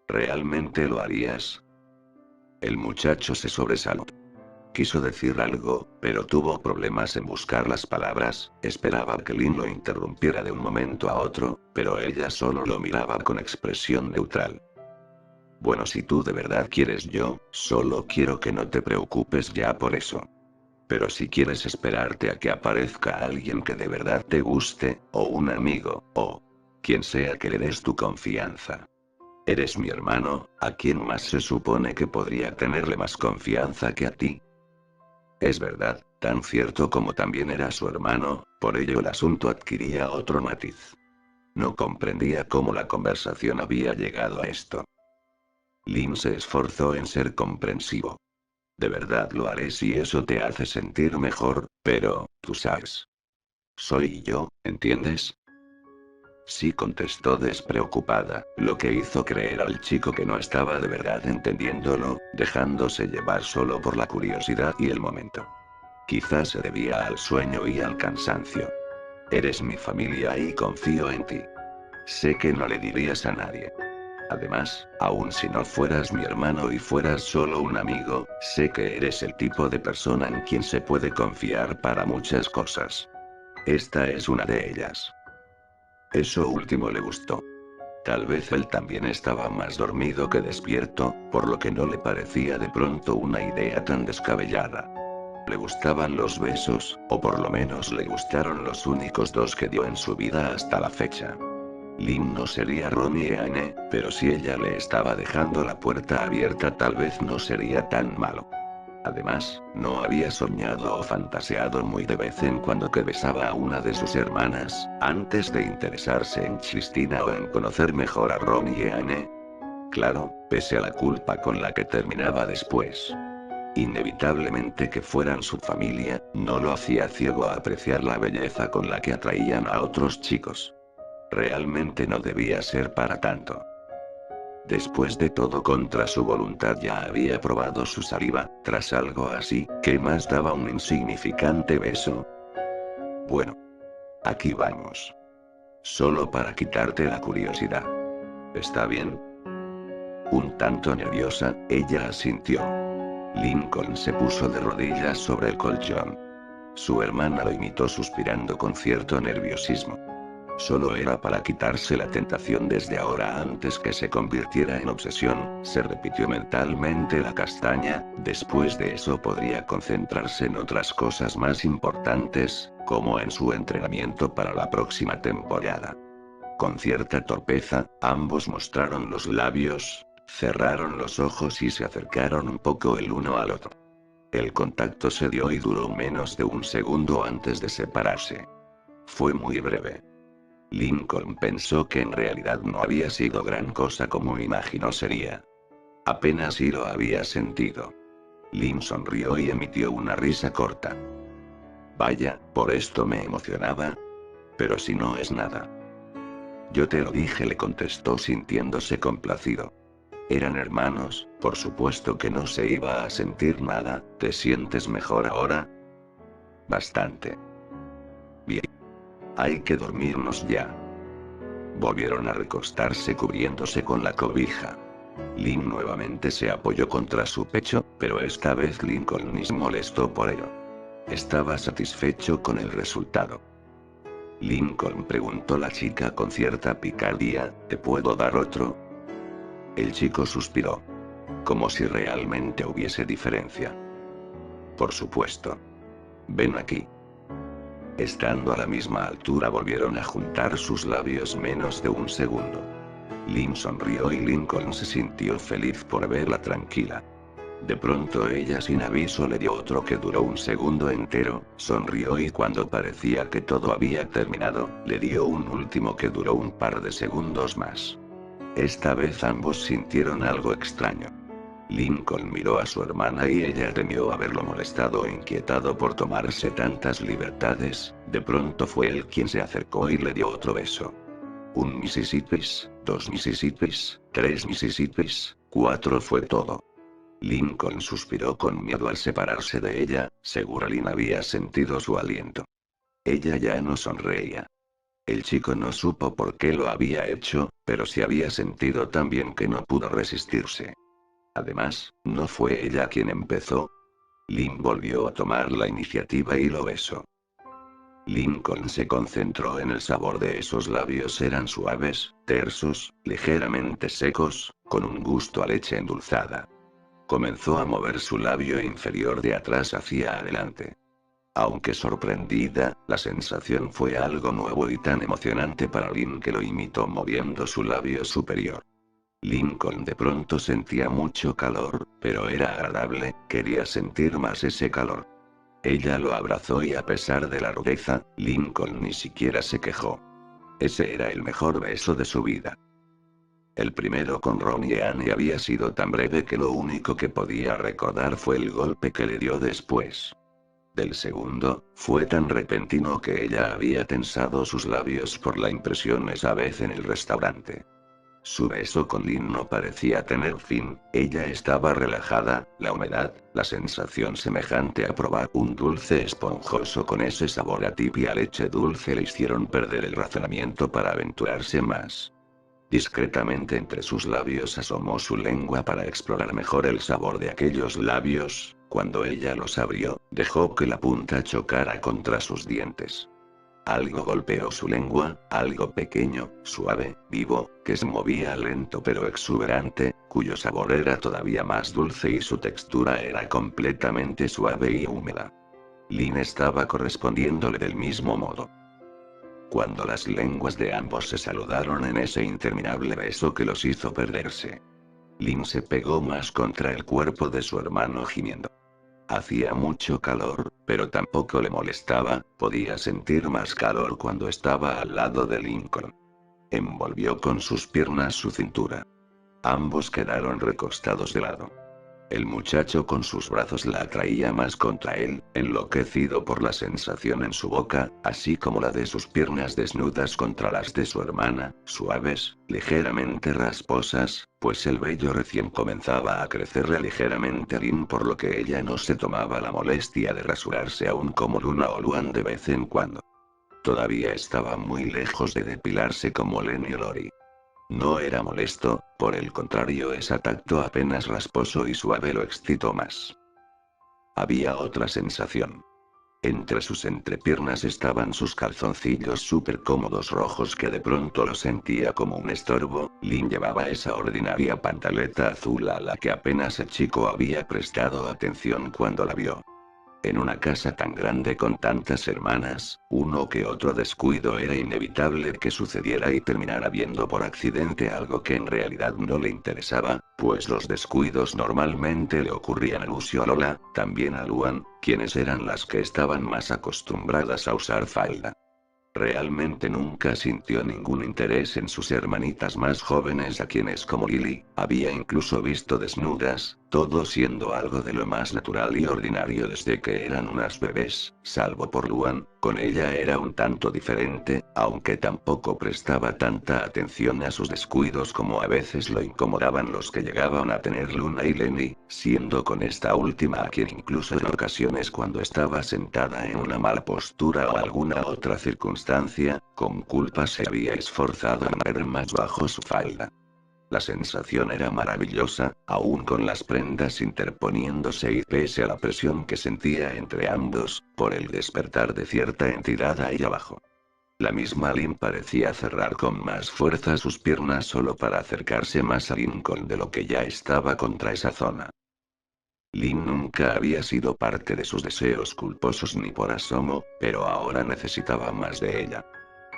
¿Realmente lo harías? El muchacho se sobresaltó. Quiso decir algo, pero tuvo problemas en buscar las palabras. Esperaba que Lynn lo interrumpiera de un momento a otro, pero ella solo lo miraba con expresión neutral. Bueno, si tú de verdad quieres, yo solo quiero que no te preocupes ya por eso. Pero si quieres esperarte a que aparezca alguien que de verdad te guste, o un amigo, o quien sea que le des tu confianza. Eres mi hermano, ¿a quién más se supone que podría tenerle más confianza que a ti? Es verdad, tan cierto como también era su hermano, por ello el asunto adquiría otro matiz. No comprendía cómo la conversación había llegado a esto. Lynn se esforzó en ser comprensivo. De verdad lo haré si eso te hace sentir mejor, pero, tú sabes. Soy yo, ¿entiendes? Sí, contestó despreocupada, lo que hizo creer al chico que no estaba de verdad entendiéndolo, dejándose llevar solo por la curiosidad y el momento. Quizás se debía al sueño y al cansancio. Eres mi familia y confío en ti. Sé que no le dirías a nadie. Además, aun si no fueras mi hermano y fueras solo un amigo, sé que eres el tipo de persona en quien se puede confiar para muchas cosas. Esta es una de ellas. Eso último le gustó. Tal vez él también estaba más dormido que despierto, por lo que no le parecía de pronto una idea tan descabellada. Le gustaban los besos, o por lo menos le gustaron los únicos dos que dio en su vida hasta la fecha. Lynn no sería Ronnie y Anne, pero si ella le estaba dejando la puerta abierta tal vez no sería tan malo. Además, no había soñado o fantaseado muy de vez en cuando que besaba a una de sus hermanas, antes de interesarse en Cristina o en conocer mejor a Ron y Anne. Claro, pese a la culpa con la que terminaba después. Inevitablemente que fueran su familia, no lo hacía ciego a apreciar la belleza con la que atraían a otros chicos. Realmente no debía ser para tanto. Después de todo contra su voluntad ya había probado su saliva, tras algo así, ¿qué más daba un insignificante beso? Bueno. Aquí vamos. Solo para quitarte la curiosidad. ¿Está bien? Un tanto nerviosa, ella asintió. Lincoln se puso de rodillas sobre el colchón. Su hermana lo imitó suspirando con cierto nerviosismo. Solo era para quitarse la tentación desde ahora antes que se convirtiera en obsesión, se repitió mentalmente la castaña, después de eso podría concentrarse en otras cosas más importantes, como en su entrenamiento para la próxima temporada. Con cierta torpeza, ambos mostraron los labios, cerraron los ojos y se acercaron un poco el uno al otro. El contacto se dio y duró menos de un segundo antes de separarse. Fue muy breve. Lincoln pensó que en realidad no había sido gran cosa como imaginó sería. Apenas sí lo había sentido. Lynn sonrió y emitió una risa corta. Vaya, por esto me emocionaba. Pero si no es nada. Yo te lo dije, le contestó sintiéndose complacido. Eran hermanos, por supuesto que no se iba a sentir nada. ¿Te sientes mejor ahora? Bastante. Bien. Hay que dormirnos ya. Volvieron a recostarse cubriéndose con la cobija. Lynn nuevamente se apoyó contra su pecho, pero esta vez Lincoln ni se molestó por ello. Estaba satisfecho con el resultado. Lincoln, preguntó la chica con cierta picardía, ¿te puedo dar otro? El chico suspiró. Como si realmente hubiese diferencia. Por supuesto. Ven aquí. Estando a la misma altura volvieron a juntar sus labios menos de un segundo. Lynn sonrió y Lincoln se sintió feliz por verla tranquila. De pronto ella sin aviso le dio otro que duró un segundo entero, sonrió y cuando parecía que todo había terminado, le dio un último que duró un par de segundos más. Esta vez ambos sintieron algo extraño. Lincoln miró a su hermana y ella temió haberlo molestado o inquietado por tomarse tantas libertades. De pronto fue él quien se acercó y le dio otro beso. 1 Mississippis, 2 Mississippis, 3 Mississippis, 4 fue todo. Lincoln suspiró con miedo al separarse de ella, seguro Lynn había sentido su aliento. Ella ya no sonreía. El chico no supo por qué lo había hecho, pero sí había sentido también que no pudo resistirse. Además, ¿no fue ella quien empezó? Lynn volvió a tomar la iniciativa y lo besó. Lincoln se concentró en el sabor de esos labios, eran suaves, tersos, ligeramente secos, con un gusto a leche endulzada. Comenzó a mover su labio inferior de atrás hacia adelante. Aunque sorprendida, la sensación fue algo nuevo y tan emocionante para Lynn que lo imitó moviendo su labio superior. Lincoln de pronto sentía mucho calor, pero era agradable, quería sentir más ese calor. Ella lo abrazó y a pesar de la rudeza, Lincoln ni siquiera se quejó. Ese era el mejor beso de su vida. El primero con Ron y Annie había sido tan breve que lo único que podía recordar fue el golpe que le dio después. Del segundo, fue tan repentino que ella había tensado sus labios por la impresión esa vez en el restaurante. Su beso con Lynn no parecía tener fin, ella estaba relajada, la humedad, la sensación semejante a probar un dulce esponjoso con ese sabor a tibia leche dulce le hicieron perder el razonamiento para aventurarse más. Discretamente entre sus labios asomó su lengua para explorar mejor el sabor de aquellos labios. Cuando ella los abrió, dejó que la punta chocara contra sus dientes. Algo golpeó su lengua, algo pequeño, suave, vivo, que se movía lento pero exuberante, cuyo sabor era todavía más dulce y su textura era completamente suave y húmeda. Lynn estaba correspondiéndole del mismo modo. Cuando las lenguas de ambos se saludaron en ese interminable beso que los hizo perderse. Lynn se pegó más contra el cuerpo de su hermano gimiendo. Hacía mucho calor, pero tampoco le molestaba, podía sentir más calor cuando estaba al lado de Lincoln. Envolvió con sus piernas su cintura. Ambos quedaron recostados de lado. El muchacho con sus brazos la atraía más contra él, enloquecido por la sensación en su boca, así como la de sus piernas desnudas contra las de su hermana, suaves, ligeramente rasposas, pues el vello recién comenzaba a crecerle ligeramente a Lin, por lo que ella no se tomaba la molestia de rasurarse aún como Luna o Luan de vez en cuando. Todavía estaba muy lejos de depilarse como Len y Lori. No era molesto, por el contrario, ese tacto apenas rasposo y suave lo excitó más. Había otra sensación. Entre sus entrepiernas estaban sus calzoncillos súper cómodos rojos que de pronto lo sentía como un estorbo. Lin llevaba esa ordinaria pantaleta azul a la que apenas el chico había prestado atención cuando la vio. En una casa tan grande con tantas hermanas, uno que otro descuido era inevitable que sucediera y terminara viendo por accidente algo que en realidad no le interesaba, pues los descuidos normalmente le ocurrían a Lucio, a Lola, también a Luan, quienes eran las que estaban más acostumbradas a usar falda. Realmente nunca sintió ningún interés en sus hermanitas más jóvenes, a quienes como Lily, había incluso visto desnudas, todo siendo algo de lo más natural y ordinario desde que eran unas bebés, salvo por Luan. Con ella era un tanto diferente, aunque tampoco prestaba tanta atención a sus descuidos como a veces lo incomodaban los que llegaban a tener Luna y Lenny, siendo con esta última a quien incluso en ocasiones cuando estaba sentada en una mala postura o alguna otra circunstancia, con culpa se había esforzado en ver más bajo su falda. La sensación era maravillosa, aún con las prendas interponiéndose y pese a la presión que sentía entre ambos, por el despertar de cierta entidad ahí abajo. La misma Lin parecía cerrar con más fuerza sus piernas solo para acercarse más a Lincoln de lo que ya estaba contra esa zona. Lin nunca había sido parte de sus deseos culposos ni por asomo, pero ahora necesitaba más de ella.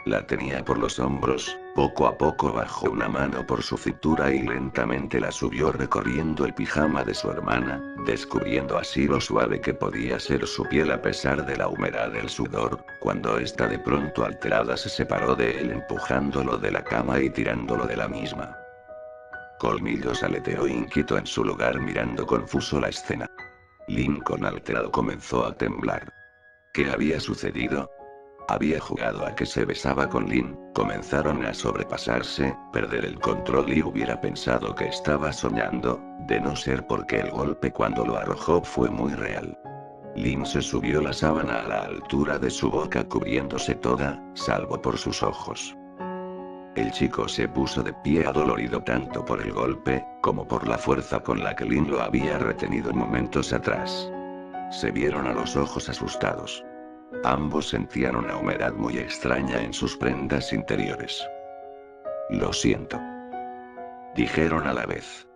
La tenía por los hombros, poco a poco bajó una mano por su cintura y lentamente la subió recorriendo el pijama de su hermana, descubriendo así lo suave que podía ser su piel a pesar de la humedad del sudor, cuando ésta de pronto alterada se separó de él empujándolo de la cama y tirándolo de la misma. Colmillos aleteó inquieto en su lugar mirando confuso la escena. Lincoln alterado comenzó a temblar. ¿Qué había sucedido? Había jugado a que se besaba con Lin, comenzaron a sobrepasarse, perder el control y hubiera pensado que estaba soñando, de no ser porque el golpe cuando lo arrojó fue muy real. Lin se subió la sábana a la altura de su boca cubriéndose toda, salvo por sus ojos. El chico se puso de pie adolorido tanto por el golpe, como por la fuerza con la que Lin lo había retenido momentos atrás. Se vieron a los ojos asustados. Ambos sentían una humedad muy extraña en sus prendas interiores. Lo siento, dijeron a la vez.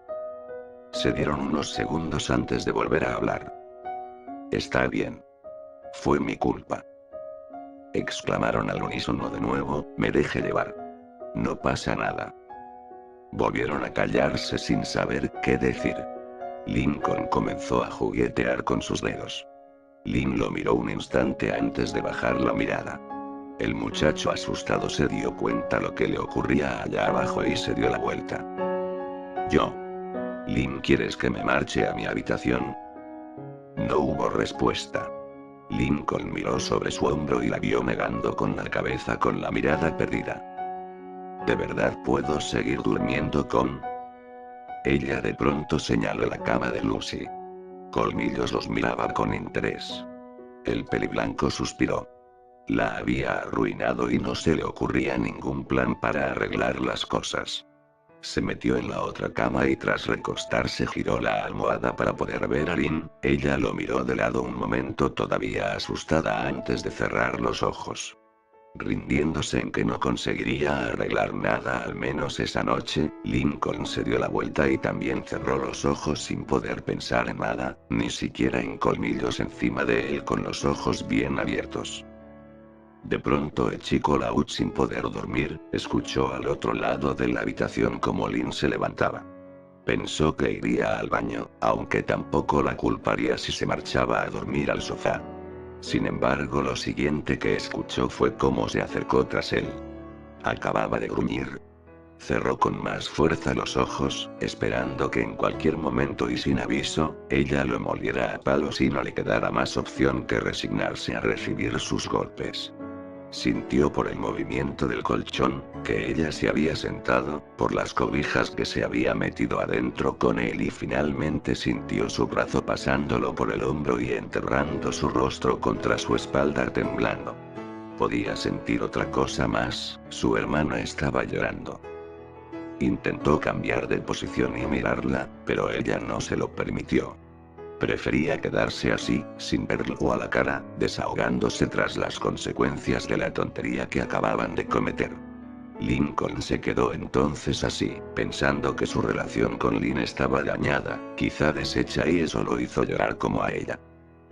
Se dieron unos segundos antes de volver a hablar. Está bien. Fue mi culpa. Exclamaron al unísono de nuevo, me dejé llevar. No pasa nada. Volvieron a callarse sin saber qué decir. Lincoln comenzó a juguetear con sus dedos. Lin lo miró un instante antes de bajar la mirada. El muchacho asustado se dio cuenta lo que le ocurría allá abajo y se dio la vuelta. Yo. Lin, ¿quieres que me marche a mi habitación? No hubo respuesta. Lincoln miró sobre su hombro y la vio negando con la cabeza con la mirada perdida. ¿De verdad puedo seguir durmiendo con...? Ella de pronto señaló la cama de Lucy. Colmillos los miraba con interés. El peliblanco suspiró. La había arruinado y no se le ocurría ningún plan para arreglar las cosas. Se metió en la otra cama y tras recostarse giró la almohada para poder ver a Lin. Ella lo miró de lado un momento todavía asustada antes de cerrar los ojos. Rindiéndose en que no conseguiría arreglar nada al menos esa noche, Lincoln se dio la vuelta y también cerró los ojos sin poder pensar en nada, ni siquiera en Colmillos encima de él con los ojos bien abiertos. De pronto el chico laúd sin poder dormir, escuchó al otro lado de la habitación como Lin se levantaba. Pensó que iría al baño, aunque tampoco la culparía si se marchaba a dormir al sofá. Sin embargo, lo siguiente que escuchó fue cómo se acercó tras él. Acababa de gruñir. Cerró con más fuerza los ojos, esperando que en cualquier momento y sin aviso, ella lo moliera a palos y no le quedara más opción que resignarse a recibir sus golpes. Sintió por el movimiento del colchón, que ella se había sentado, por las cobijas que se había metido adentro con él y finalmente sintió su brazo pasándolo por el hombro y enterrando su rostro contra su espalda temblando. Podía sentir otra cosa más, su hermano estaba llorando. Intentó cambiar de posición y mirarla, pero ella no se lo permitió. Prefería quedarse así, sin verlo a la cara, desahogándose tras las consecuencias de la tontería que acababan de cometer. Lincoln se quedó entonces así, pensando que su relación con Lynn estaba dañada, quizá deshecha, y eso lo hizo llorar como a ella.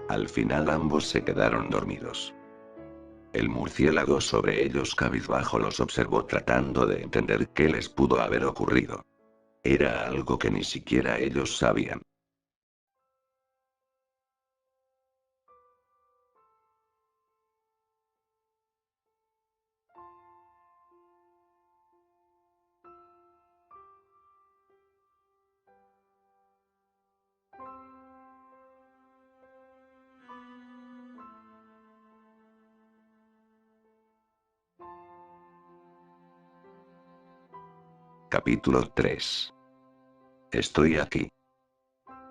Al final ambos se quedaron dormidos. El murciélago sobre ellos cabizbajo los observó tratando de entender qué les pudo haber ocurrido. Era algo que ni siquiera ellos sabían. Capítulo 3. Estoy aquí.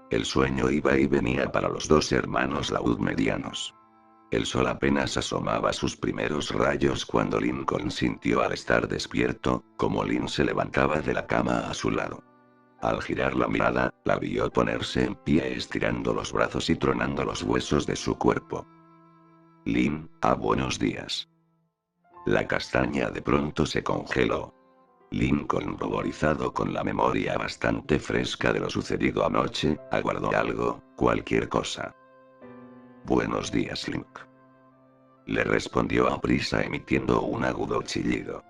El sueño iba y venía para los dos hermanos Laud medianos. El sol apenas asomaba sus primeros rayos cuando Lincoln sintió al estar despierto, como Lynn se levantaba de la cama a su lado. Al girar la mirada, la vio ponerse en pie estirando los brazos y tronando los huesos de su cuerpo. Lynn, buenos días. La castaña de pronto se congeló. Lincoln, ruborizado con la memoria bastante fresca de lo sucedido anoche, aguardó algo, cualquier cosa. Buenos días, Link. Le respondió aprisa emitiendo un agudo chillido.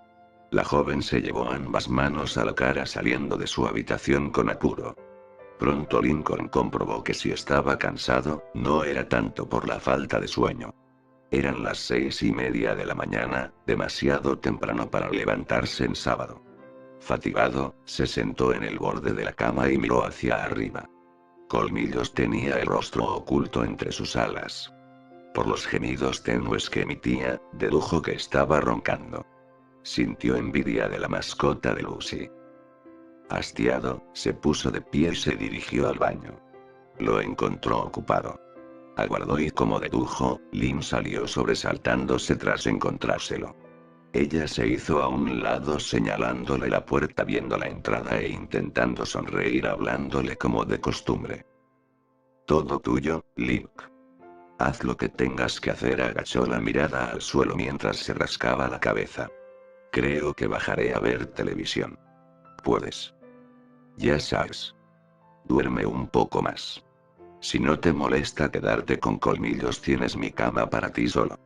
La joven se llevó ambas manos a la cara saliendo de su habitación con apuro. Pronto Lincoln comprobó que si estaba cansado, no era tanto por la falta de sueño. Eran las 6:30 de la mañana, demasiado temprano para levantarse en sábado. Fatigado, se sentó en el borde de la cama y miró hacia arriba. Colmillos tenía el rostro oculto entre sus alas. Por los gemidos tenues que emitía, dedujo que estaba roncando. Sintió envidia de la mascota de Lucy. Hastiado, se puso de pie y se dirigió al baño. Lo encontró ocupado. Aguardó y como dedujo, Lynn salió sobresaltándose tras encontrárselo. Ella se hizo a un lado señalándole la puerta viendo la entrada e intentando sonreír hablándole como de costumbre. Todo tuyo, Link. Haz lo que tengas que hacer. Agachó la mirada al suelo mientras se rascaba la cabeza. Creo que bajaré a ver televisión. Puedes. Ya sabes. Duerme un poco más. Si no te molesta quedarte con colmillos, tienes mi cama para ti solo.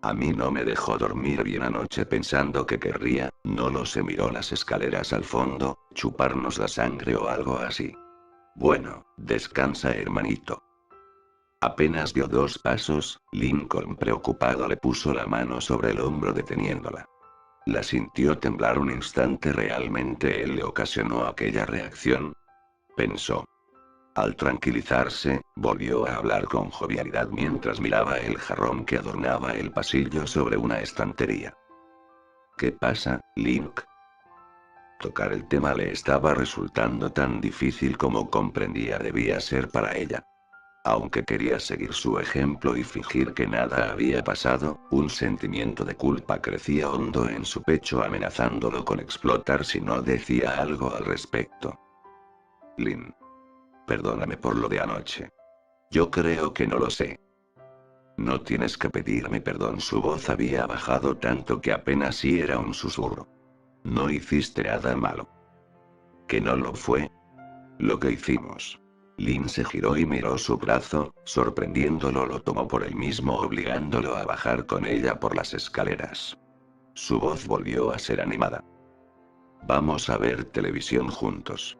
A mí no me dejó dormir bien anoche pensando que querría, no lo sé, miró las escaleras al fondo, chuparnos la sangre o algo así. Bueno, descansa, hermanito. Apenas dio 2 pasos, Lincoln preocupado le puso la mano sobre el hombro deteniéndola. La sintió temblar un instante. ¿Realmente él le ocasionó aquella reacción? Pensó. Al tranquilizarse, volvió a hablar con jovialidad mientras miraba el jarrón que adornaba el pasillo sobre una estantería. ¿Qué pasa, Link? Tocar el tema le estaba resultando tan difícil como comprendía debía ser para ella. Aunque quería seguir su ejemplo y fingir que nada había pasado, un sentimiento de culpa crecía hondo en su pecho amenazándolo con explotar si no decía algo al respecto. Lynn. Perdóname por lo de anoche. Yo creo que no lo sé. No tienes que pedirme perdón. Su voz había bajado tanto que apenas sí era un susurro. No hiciste nada malo. ¿Que no lo fue? Lo que hicimos. Lynn se giró y miró su brazo, sorprendiéndolo, lo tomó por el mismo obligándolo a bajar con ella por las escaleras. Su voz volvió a ser animada. Vamos a ver televisión juntos.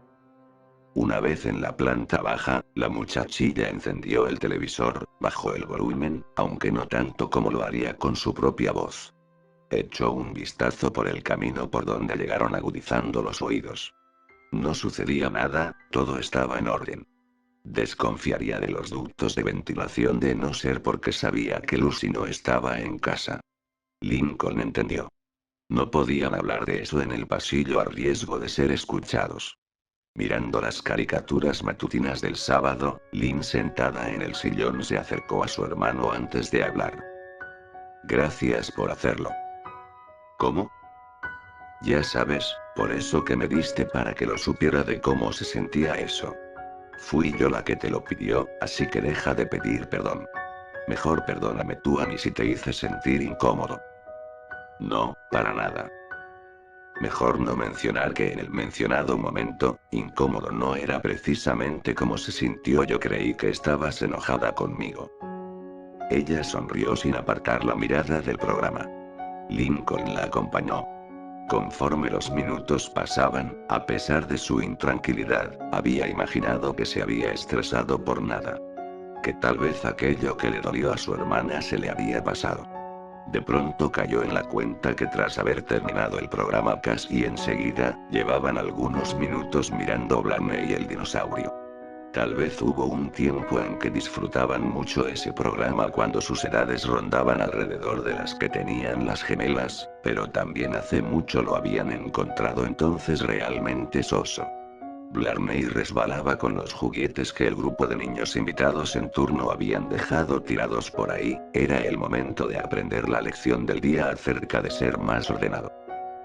Una vez en la planta baja, la muchachilla encendió el televisor, bajó el volumen, aunque no tanto como lo haría con su propia voz. Echó un vistazo por el camino por donde llegaron agudizando los oídos. No sucedía nada, todo estaba en orden. Desconfiaría de los ductos de ventilación de no ser porque sabía que Lucy no estaba en casa. Lincoln entendió. No podían hablar de eso en el pasillo a riesgo de ser escuchados. Mirando las caricaturas matutinas del sábado, Lynn sentada en el sillón se acercó a su hermano antes de hablar. Gracias por hacerlo. ¿Cómo? Ya sabes, por eso que me diste para que lo supiera de cómo se sentía eso. Fui yo la que te lo pidió, así que deja de pedir perdón. Mejor perdóname tú a mí si te hice sentir incómodo. No, para nada. Mejor no mencionar que en el mencionado momento, incómodo no era precisamente como se sintió. Yo creí que estabas enojada conmigo. Ella sonrió sin apartar la mirada del programa. Lincoln la acompañó. Conforme los minutos pasaban, a pesar de su intranquilidad, había imaginado que se había estresado por nada. Que tal vez aquello que le dolió a su hermana se le había pasado. De pronto cayó en la cuenta que tras haber terminado el programa casi enseguida, llevaban algunos minutos mirando Blarney y el dinosaurio. Tal vez hubo un tiempo en que disfrutaban mucho ese programa cuando sus edades rondaban alrededor de las que tenían las gemelas, pero también hace mucho lo habían encontrado entonces realmente soso. Blarney resbalaba con los juguetes que el grupo de niños invitados en turno habían dejado tirados por ahí. Era el momento de aprender la lección del día acerca de ser más ordenado.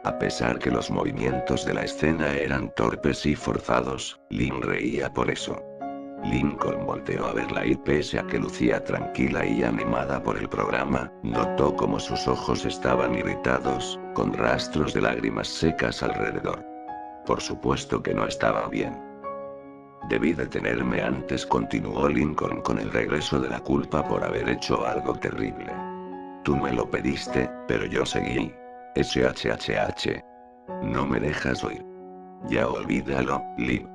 A pesar que los movimientos de la escena eran torpes y forzados, Lynn reía por eso. Lincoln volteó a verla y pese a que lucía tranquila y animada por el programa, notó como sus ojos estaban irritados, con rastros de lágrimas secas alrededor. Por supuesto que no estaba bien. Debí detenerme antes, continuó Lincoln con el regreso de la culpa por haber hecho algo terrible. Tú me lo pediste, pero yo seguí. SHHH. No me dejas oír. Ya olvídalo, Link.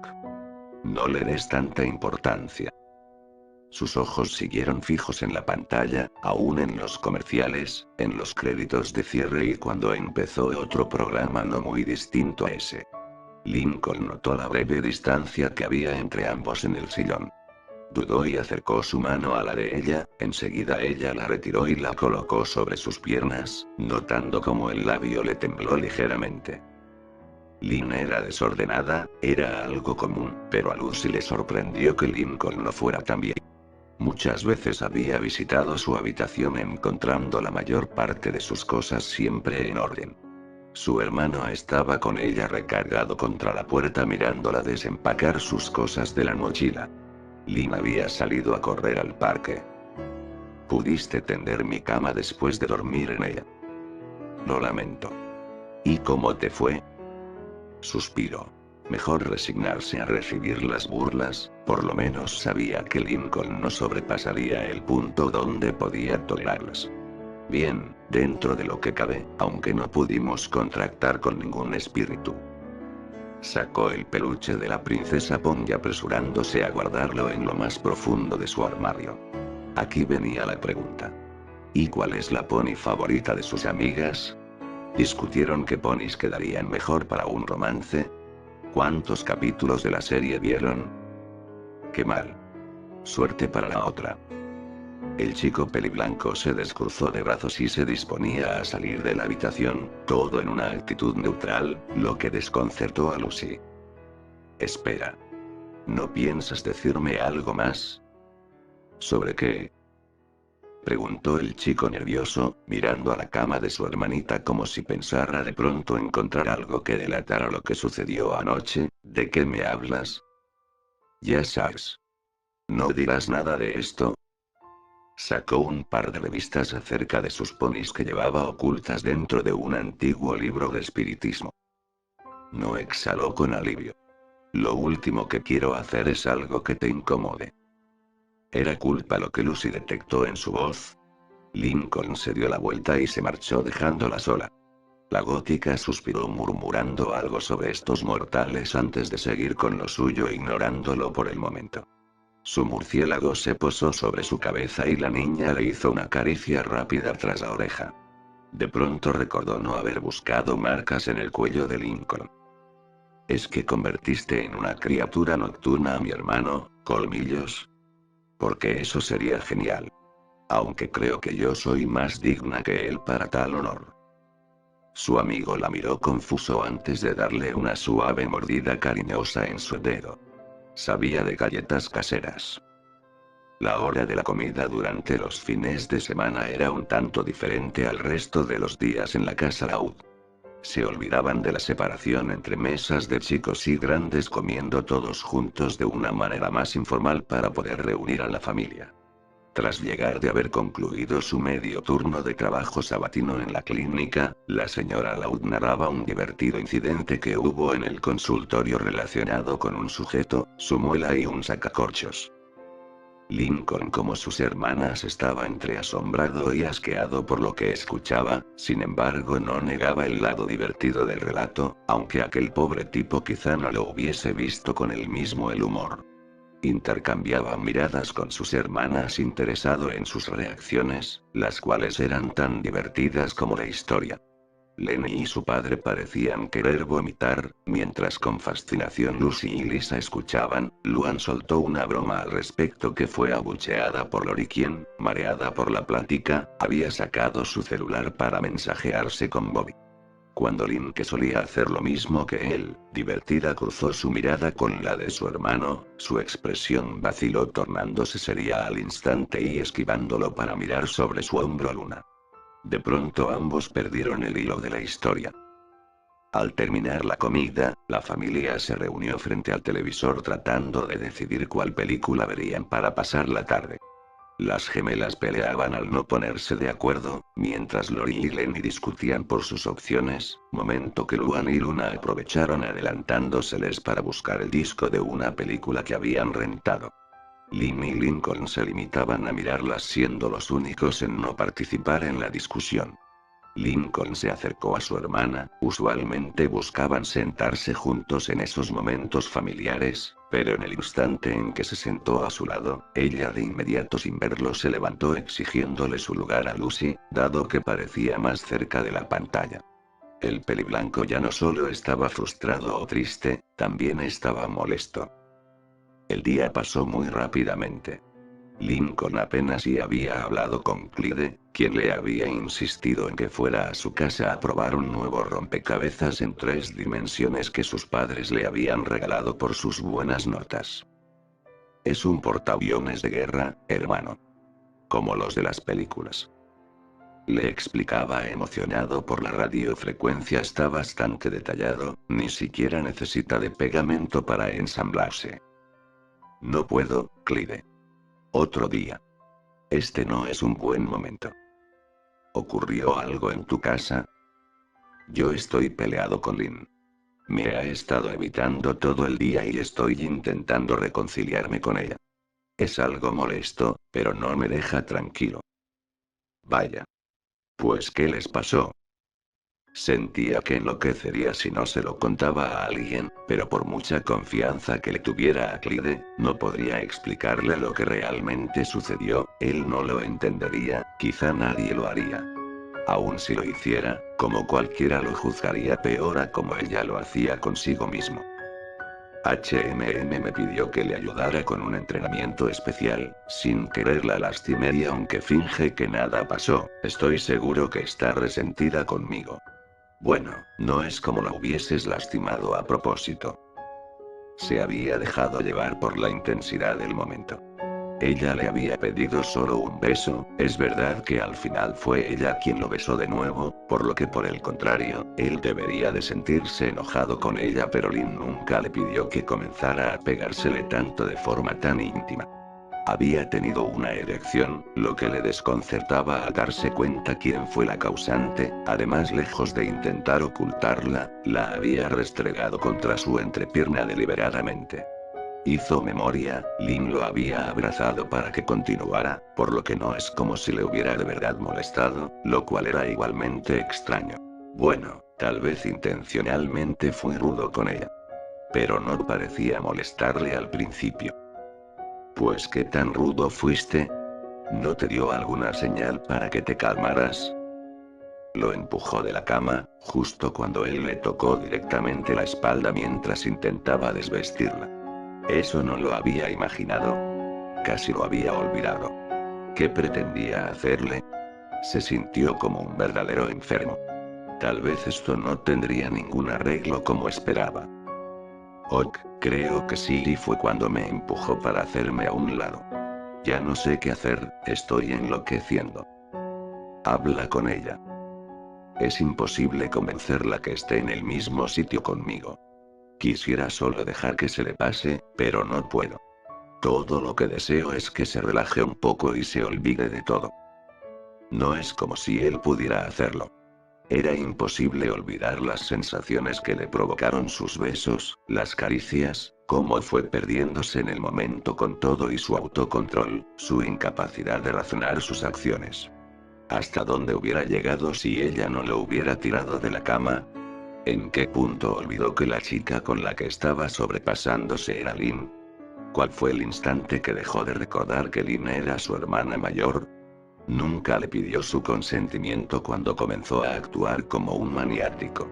No le des tanta importancia. Sus ojos siguieron fijos en la pantalla, aún en los comerciales, en los créditos de cierre y cuando empezó otro programa no muy distinto a ese. Lincoln notó la breve distancia que había entre ambos en el sillón. Dudó y acercó su mano a la de ella, enseguida ella la retiró y la colocó sobre sus piernas, notando como el labio le tembló ligeramente. Lynn era desordenada, era algo común, pero a Lucy le sorprendió que Lincoln no fuera tan bien. Muchas veces había visitado su habitación encontrando la mayor parte de sus cosas siempre en orden. Su hermano estaba con ella recargado contra la puerta mirándola desempacar sus cosas de la mochila. Lynn había salido a correr al parque. ¿Pudiste tender mi cama después de dormir en ella? Lo lamento. ¿Y cómo te fue? Suspiró. Mejor resignarse a recibir las burlas, por lo menos sabía que Lincoln no sobrepasaría el punto donde podía tolerarlas. Bien, dentro de lo que cabe, aunque no pudimos contactar con ningún espíritu. Sacó el peluche de la princesa Pony apresurándose a guardarlo en lo más profundo de su armario. Aquí venía la pregunta. ¿Y cuál es la pony favorita de sus amigas? ¿Discutieron qué ponis quedarían mejor para un romance? ¿Cuántos capítulos de la serie vieron? ¡Qué mal! Suerte para la otra. El chico peliblanco se descruzó de brazos y se disponía a salir de la habitación, todo en una actitud neutral, lo que desconcertó a Lucy. Espera. ¿No piensas decirme algo más? ¿Sobre qué? Preguntó el chico nervioso, mirando a la cama de su hermanita como si pensara de pronto encontrar algo que delatara lo que sucedió anoche. ¿De qué me hablas? Ya sabes. ¿No dirás nada de esto? Sacó un par de revistas acerca de sus ponis que llevaba ocultas dentro de un antiguo libro de espiritismo. No exhaló con alivio. Lo último que quiero hacer es algo que te incomode. ¿Era culpa lo que Lucy detectó en su voz? Lincoln se dio la vuelta y se marchó dejándola sola. La gótica suspiró murmurando algo sobre estos mortales antes de seguir con lo suyo ignorándolo por el momento. Su murciélago se posó sobre su cabeza y la niña le hizo una caricia rápida tras la oreja. De pronto recordó no haber buscado marcas en el cuello de Lincoln. ¿Es que convertiste en una criatura nocturna a mi hermano, Colmillos? Porque eso sería genial. Aunque creo que yo soy más digna que él para tal honor. Su amigo la miró confuso antes de darle una suave mordida cariñosa en su dedo. Sabía de galletas caseras. La hora de la comida durante los fines de semana era un tanto diferente al resto de los días en la casa Laud. Se olvidaban de la separación entre mesas de chicos y grandes comiendo todos juntos de una manera más informal para poder reunir a la familia. Tras llegar de haber concluido su medio turno de trabajo sabatino en la clínica, la señora Laud narraba un divertido incidente que hubo en el consultorio relacionado con un sujeto, su muela y un sacacorchos. Lincoln, como sus hermanas, estaba entre asombrado y asqueado por lo que escuchaba, sin embargo no negaba el lado divertido del relato, aunque aquel pobre tipo quizá no lo hubiese visto con el humor. Intercambiaba miradas con sus hermanas interesado en sus reacciones, las cuales eran tan divertidas como la historia. Lenny y su padre parecían querer vomitar, mientras con fascinación Lucy y Lisa escuchaban. Luan soltó una broma al respecto que fue abucheada por Lori, quien, mareada por la plática, había sacado su celular para mensajearse con Bobby. Cuando Lynn, que solía hacer lo mismo que él, divertida, cruzó su mirada con la de su hermano, su expresión vaciló tornándose seria al instante y esquivándolo para mirar sobre su hombro a Luna. De pronto ambos perdieron el hilo de la historia. Al terminar la comida, la familia se reunió frente al televisor tratando de decidir cuál película verían para pasar la tarde. Las gemelas peleaban al no ponerse de acuerdo, mientras Lori y Lenny discutían por sus opciones, momento que Luan y Luna aprovecharon adelantándoseles para buscar el disco de una película que habían rentado. Lynn y Lincoln se limitaban a mirarlas, siendo los únicos en no participar en la discusión. Lincoln se acercó a su hermana, usualmente buscaban sentarse juntos en esos momentos familiares, pero en el instante en que se sentó a su lado, ella de inmediato sin verlo se levantó exigiéndole su lugar a Lucy, dado que parecía más cerca de la pantalla. El peliblanco ya no solo estaba frustrado o triste, también estaba molesto. El día pasó muy rápidamente. Lincoln apenas si había hablado con Clyde, quien le había insistido en que fuera a su casa a probar un nuevo rompecabezas en 3 dimensiones que sus padres le habían regalado por sus buenas notas. Es un portaaviones de guerra, hermano. Como los de las películas. Le explicaba emocionado por la radiofrecuencia, está bastante detallado, ni siquiera necesita de pegamento para ensamblarse. No puedo, Clyde. Otro día. Este no es un buen momento. ¿Ocurrió algo en tu casa? Yo estoy peleado con Lynn. Me ha estado evitando todo el día y estoy intentando reconciliarme con ella. Es algo molesto, pero no me deja tranquilo. Vaya. Pues ¿qué les pasó? Sentía que enloquecería si no se lo contaba a alguien, pero por mucha confianza que le tuviera a Clyde, no podría explicarle lo que realmente sucedió, él no lo entendería, quizá nadie lo haría. Aun si lo hiciera, como cualquiera lo juzgaría peor a como ella lo hacía consigo mismo. Me pidió que le ayudara con un entrenamiento especial, sin querer la lastimé y aunque finge que nada pasó, estoy seguro que está resentida conmigo. Bueno, no es como la hubieses lastimado a propósito. Se había dejado llevar por la intensidad del momento. Ella le había pedido solo un beso, es verdad que al final fue ella quien lo besó de nuevo, por lo que por el contrario, él debería de sentirse enojado con ella, pero Lynn nunca le pidió que comenzara a pegársele tanto de forma tan íntima. Había tenido una erección, lo que le desconcertaba al darse cuenta quién fue la causante, además lejos de intentar ocultarla, la había restregado contra su entrepierna deliberadamente. Hizo memoria, Lynn lo había abrazado para que continuara, por lo que no es como si le hubiera de verdad molestado, lo cual era igualmente extraño. Bueno, tal vez intencionalmente fui rudo con ella. Pero no parecía molestarle al principio. Pues ¿qué tan rudo fuiste? ¿No te dio alguna señal para que te calmaras? Lo empujó de la cama, justo cuando él le tocó directamente la espalda mientras intentaba desvestirla. Eso no lo había imaginado. Casi lo había olvidado. ¿Qué pretendía hacerle? Se sintió como un verdadero enfermo. Tal vez esto no tendría ningún arreglo como esperaba. Ok, creo que sí, y fue cuando me empujó para hacerme a un lado. Ya no sé qué hacer, estoy enloqueciendo. Habla con ella. Es imposible convencerla que esté en el mismo sitio conmigo. Quisiera solo dejar que se le pase, pero no puedo. Todo lo que deseo es que se relaje un poco y se olvide de todo. No es como si él pudiera hacerlo. Era imposible olvidar las sensaciones que le provocaron sus besos, las caricias, cómo fue perdiéndose en el momento con todo y su autocontrol, su incapacidad de razonar sus acciones. ¿Hasta dónde hubiera llegado si ella no lo hubiera tirado de la cama? ¿En qué punto olvidó que la chica con la que estaba sobrepasándose era Lynn? ¿Cuál fue el instante que dejó de recordar que Lynn era su hermana mayor? Nunca le pidió su consentimiento cuando comenzó a actuar como un maniático.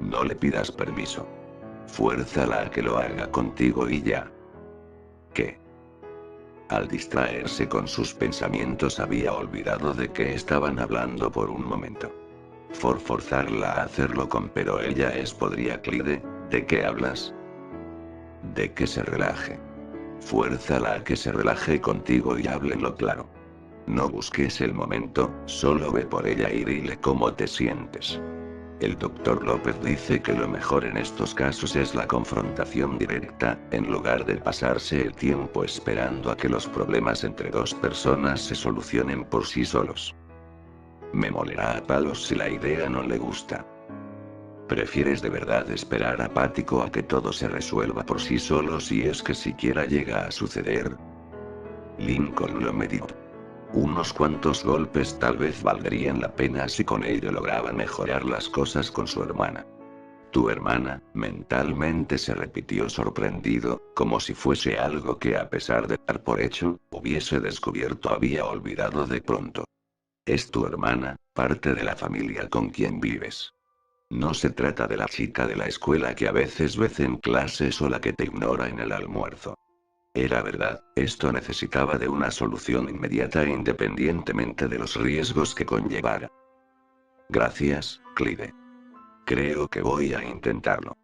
No le pidas permiso. Fuérzala a que lo haga contigo y ya. ¿Qué? Al distraerse con sus pensamientos había olvidado de que estaban hablando por un momento. Forzarla a hacerlo con pero ella podría Clyde, ¿de qué hablas? De que se relaje. Fuérzala a que se relaje contigo y háblenlo claro. No busques el momento, solo ve por ella y dile cómo te sientes. El doctor López dice que lo mejor en estos casos es la confrontación directa, en lugar de pasarse el tiempo esperando a que los problemas entre dos personas se solucionen por sí solos. Me molerá a palos si la idea no le gusta. ¿Prefieres de verdad esperar apático a que todo se resuelva por sí solo si es que siquiera llega a suceder? Lincoln lo meditó. Unos cuantos golpes tal vez valdrían la pena si con ello lograba mejorar las cosas con su hermana. Tu hermana, mentalmente se repitió sorprendido, como si fuese algo que a pesar de dar por hecho, hubiese descubierto había olvidado de pronto. Es tu hermana, parte de la familia con quien vives. No se trata de la chica de la escuela que a veces ves en clases o la que te ignora en el almuerzo. Era verdad, esto necesitaba de una solución inmediata e independientemente de los riesgos que conllevara. Gracias, Clyde. Creo que voy a intentarlo.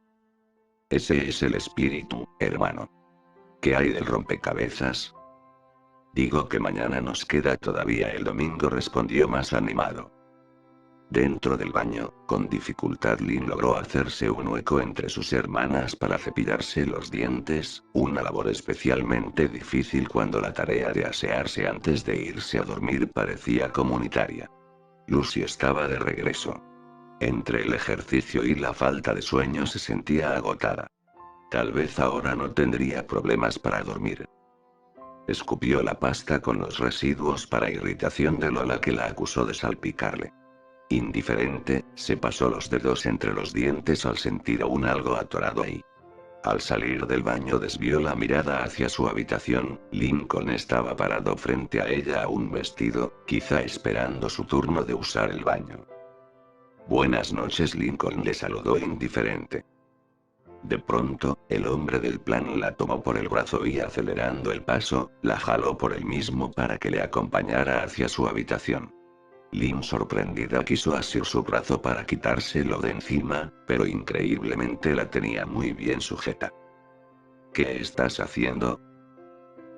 Ese es el espíritu, hermano. ¿Qué hay del rompecabezas? Digo que mañana nos queda todavía el domingo, respondió más animado. Dentro del baño, con dificultad Lynn logró hacerse un hueco entre sus hermanas para cepillarse los dientes, una labor especialmente difícil cuando la tarea de asearse antes de irse a dormir parecía comunitaria. Lucy estaba de regreso. Entre el ejercicio y la falta de sueño se sentía agotada. Tal vez ahora no tendría problemas para dormir. Escupió la pasta con los residuos para irritación de Lola, que la acusó de salpicarle. Indiferente, se pasó los dedos entre los dientes al sentir aún algo atorado ahí. Al salir del baño desvió la mirada hacia su habitación. Lincoln estaba parado frente a ella aún vestido, quizá esperando su turno de usar el baño. Buenas noches, Lincoln le saludó indiferente. De pronto, el hombre del plan la tomó por el brazo y acelerando el paso, la jaló por el mismo para que le acompañara hacia su habitación. Lynn, sorprendida, quiso asir su brazo para quitárselo de encima, pero increíblemente la tenía muy bien sujeta. ¿Qué estás haciendo?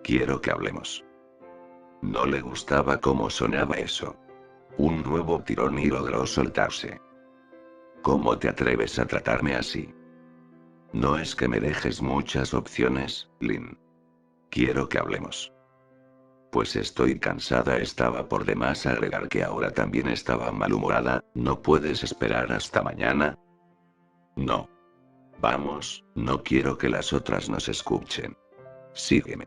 Quiero que hablemos. No le gustaba cómo sonaba eso. Un nuevo tirón y logró soltarse. ¿Cómo te atreves a tratarme así? No es que me dejes muchas opciones, Lynn. Quiero que hablemos. Pues estoy cansada, estaba por demás agregar que ahora también estaba malhumorada. ¿No puedes esperar hasta mañana? No. Vamos, no quiero que las otras nos escuchen. Sígueme.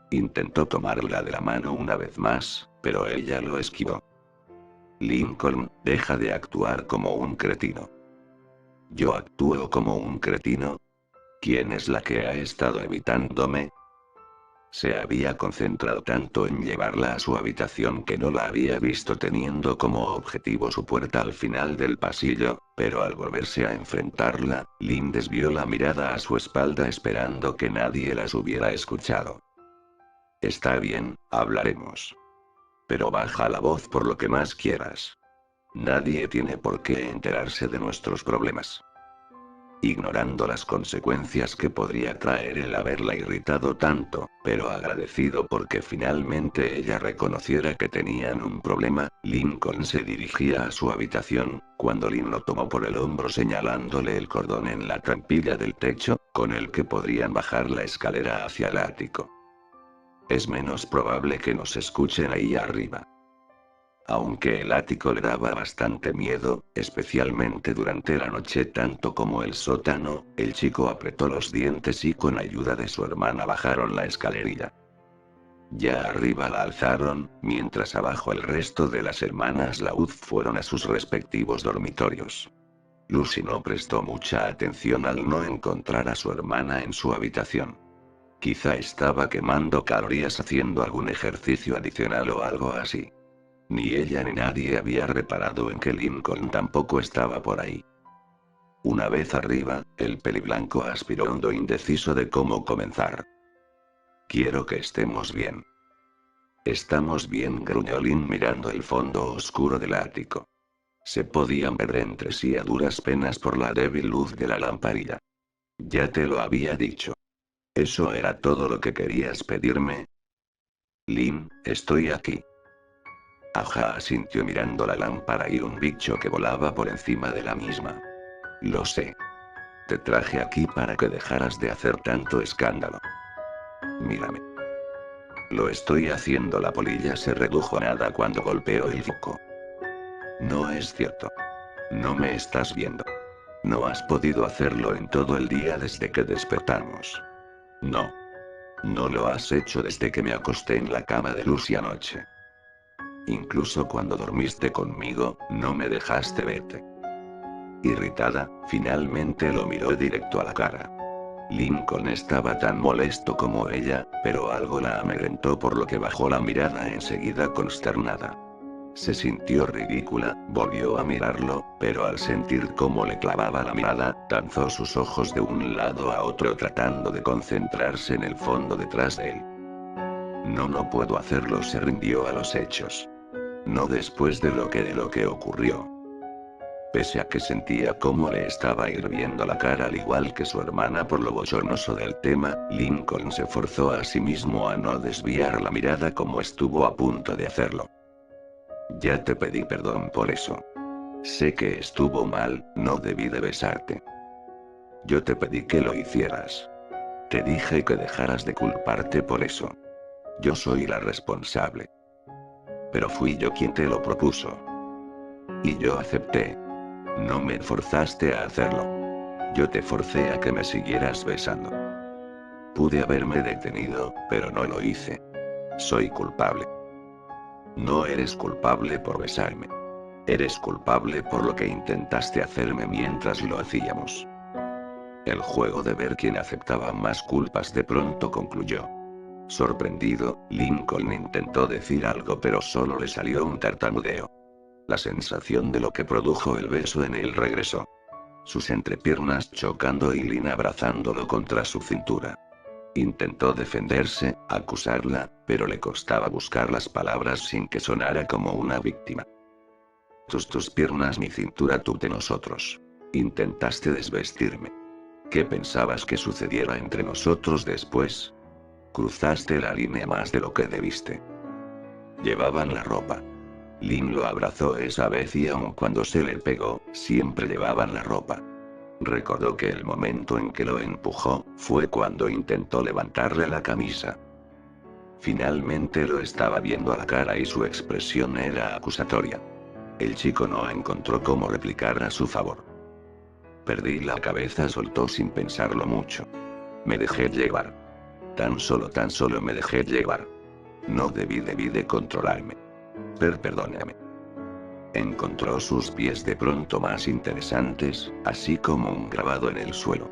Intentó tomarla de la mano una vez más, pero ella lo esquivó. Lincoln, deja de actuar como un cretino. ¿Yo actúo como un cretino? ¿Quién es la que ha estado evitándome? Se había concentrado tanto en llevarla a su habitación que no la había visto teniendo como objetivo su puerta al final del pasillo, pero al volverse a enfrentarla, Lynn desvió la mirada a su espalda esperando que nadie las hubiera escuchado. Está bien, hablaremos. Pero baja la voz por lo que más quieras. Nadie tiene por qué enterarse de nuestros problemas. Ignorando las consecuencias que podría traer el haberla irritado tanto, pero agradecido porque finalmente ella reconociera que tenían un problema, Lincoln se dirigía a su habitación, cuando Lynn lo tomó por el hombro señalándole el cordón en la trampilla del techo, con el que podrían bajar la escalera hacia el ático. Es menos probable que nos escuchen ahí arriba. Aunque el ático le daba bastante miedo, especialmente durante la noche tanto como el sótano, el chico apretó los dientes y con ayuda de su hermana bajaron la escalerilla. Ya arriba la alzaron, mientras abajo el resto de las hermanas Laud fueron a sus respectivos dormitorios. Lucy no prestó mucha atención al no encontrar a su hermana en su habitación. Quizá estaba quemando calorías haciendo algún ejercicio adicional o algo así. Ni ella ni nadie había reparado en que Lincoln tampoco estaba por ahí. Una vez arriba, el peliblanco aspiró hondo indeciso de cómo comenzar. Quiero que estemos bien. Estamos bien, gruñó Lynn mirando el fondo oscuro del ático. Se podían ver entre sí a duras penas por la débil luz de la lamparilla. Ya te lo había dicho. ¿Eso era todo lo que querías pedirme? Lynn, estoy aquí. Ajá, asintió mirando la lámpara y un bicho que volaba por encima de la misma. Lo sé. Te traje aquí para que dejaras de hacer tanto escándalo. Mírame. Lo estoy haciendo. La polilla se redujo a nada cuando golpeó el foco. No es cierto. No me estás viendo. No has podido hacerlo en todo el día desde que despertamos. No. No lo has hecho desde que me acosté en la cama de Lucy anoche. Incluso cuando dormiste conmigo, no me dejaste verte. Irritada, finalmente lo miró directo a la cara. Lincoln estaba tan molesto como ella, pero algo la amedrentó por lo que bajó la mirada enseguida consternada. Se sintió ridícula, volvió a mirarlo, pero al sentir cómo le clavaba la mirada, lanzó sus ojos de un lado a otro tratando de concentrarse en el fondo detrás de él. No, no puedo hacerlo, se rindió a los hechos. No después de lo que ocurrió. Pese a que sentía cómo le estaba hirviendo la cara al igual que su hermana por lo bochornoso del tema, Lincoln se forzó a sí mismo a no desviar la mirada como estuvo a punto de hacerlo. Ya te pedí perdón por eso. Sé que estuvo mal, no debí de besarte. Yo te pedí que lo hicieras. Te dije que dejaras de culparte por eso. Yo soy la responsable. Pero fui yo quien te lo propuso. Y yo acepté. No me forzaste a hacerlo. Yo te forcé a que me siguieras besando. Pude haberme detenido, pero no lo hice. Soy culpable. No eres culpable por besarme. Eres culpable por lo que intentaste hacerme mientras lo hacíamos. El juego de ver quién aceptaba más culpas de pronto concluyó. Sorprendido, Lincoln intentó decir algo pero solo le salió un tartamudeo. La sensación de lo que produjo el beso en él regresó. Sus entrepiernas chocando y Lynn abrazándolo contra su cintura. Intentó defenderse, acusarla, pero le costaba buscar las palabras sin que sonara como una víctima. Tus piernas, mi cintura, tú de nosotros. Intentaste desvestirme. ¿Qué pensabas que sucediera entre nosotros después? Cruzaste la línea más de lo que debiste. Llevaban la ropa. Lynn lo abrazó esa vez y aun cuando se le pegó, siempre llevaban la ropa. Recordó que el momento en que lo empujó, fue cuando intentó levantarle la camisa. Finalmente lo estaba viendo a la cara y su expresión era acusatoria. El chico no encontró cómo replicar a su favor. Perdí la cabeza, soltó sin pensarlo mucho. Me dejé llevar. Tan solo me dejé llevar. No debí de controlarme. Perdóname. Encontró sus pies de pronto más interesantes, así como un grabado en el suelo.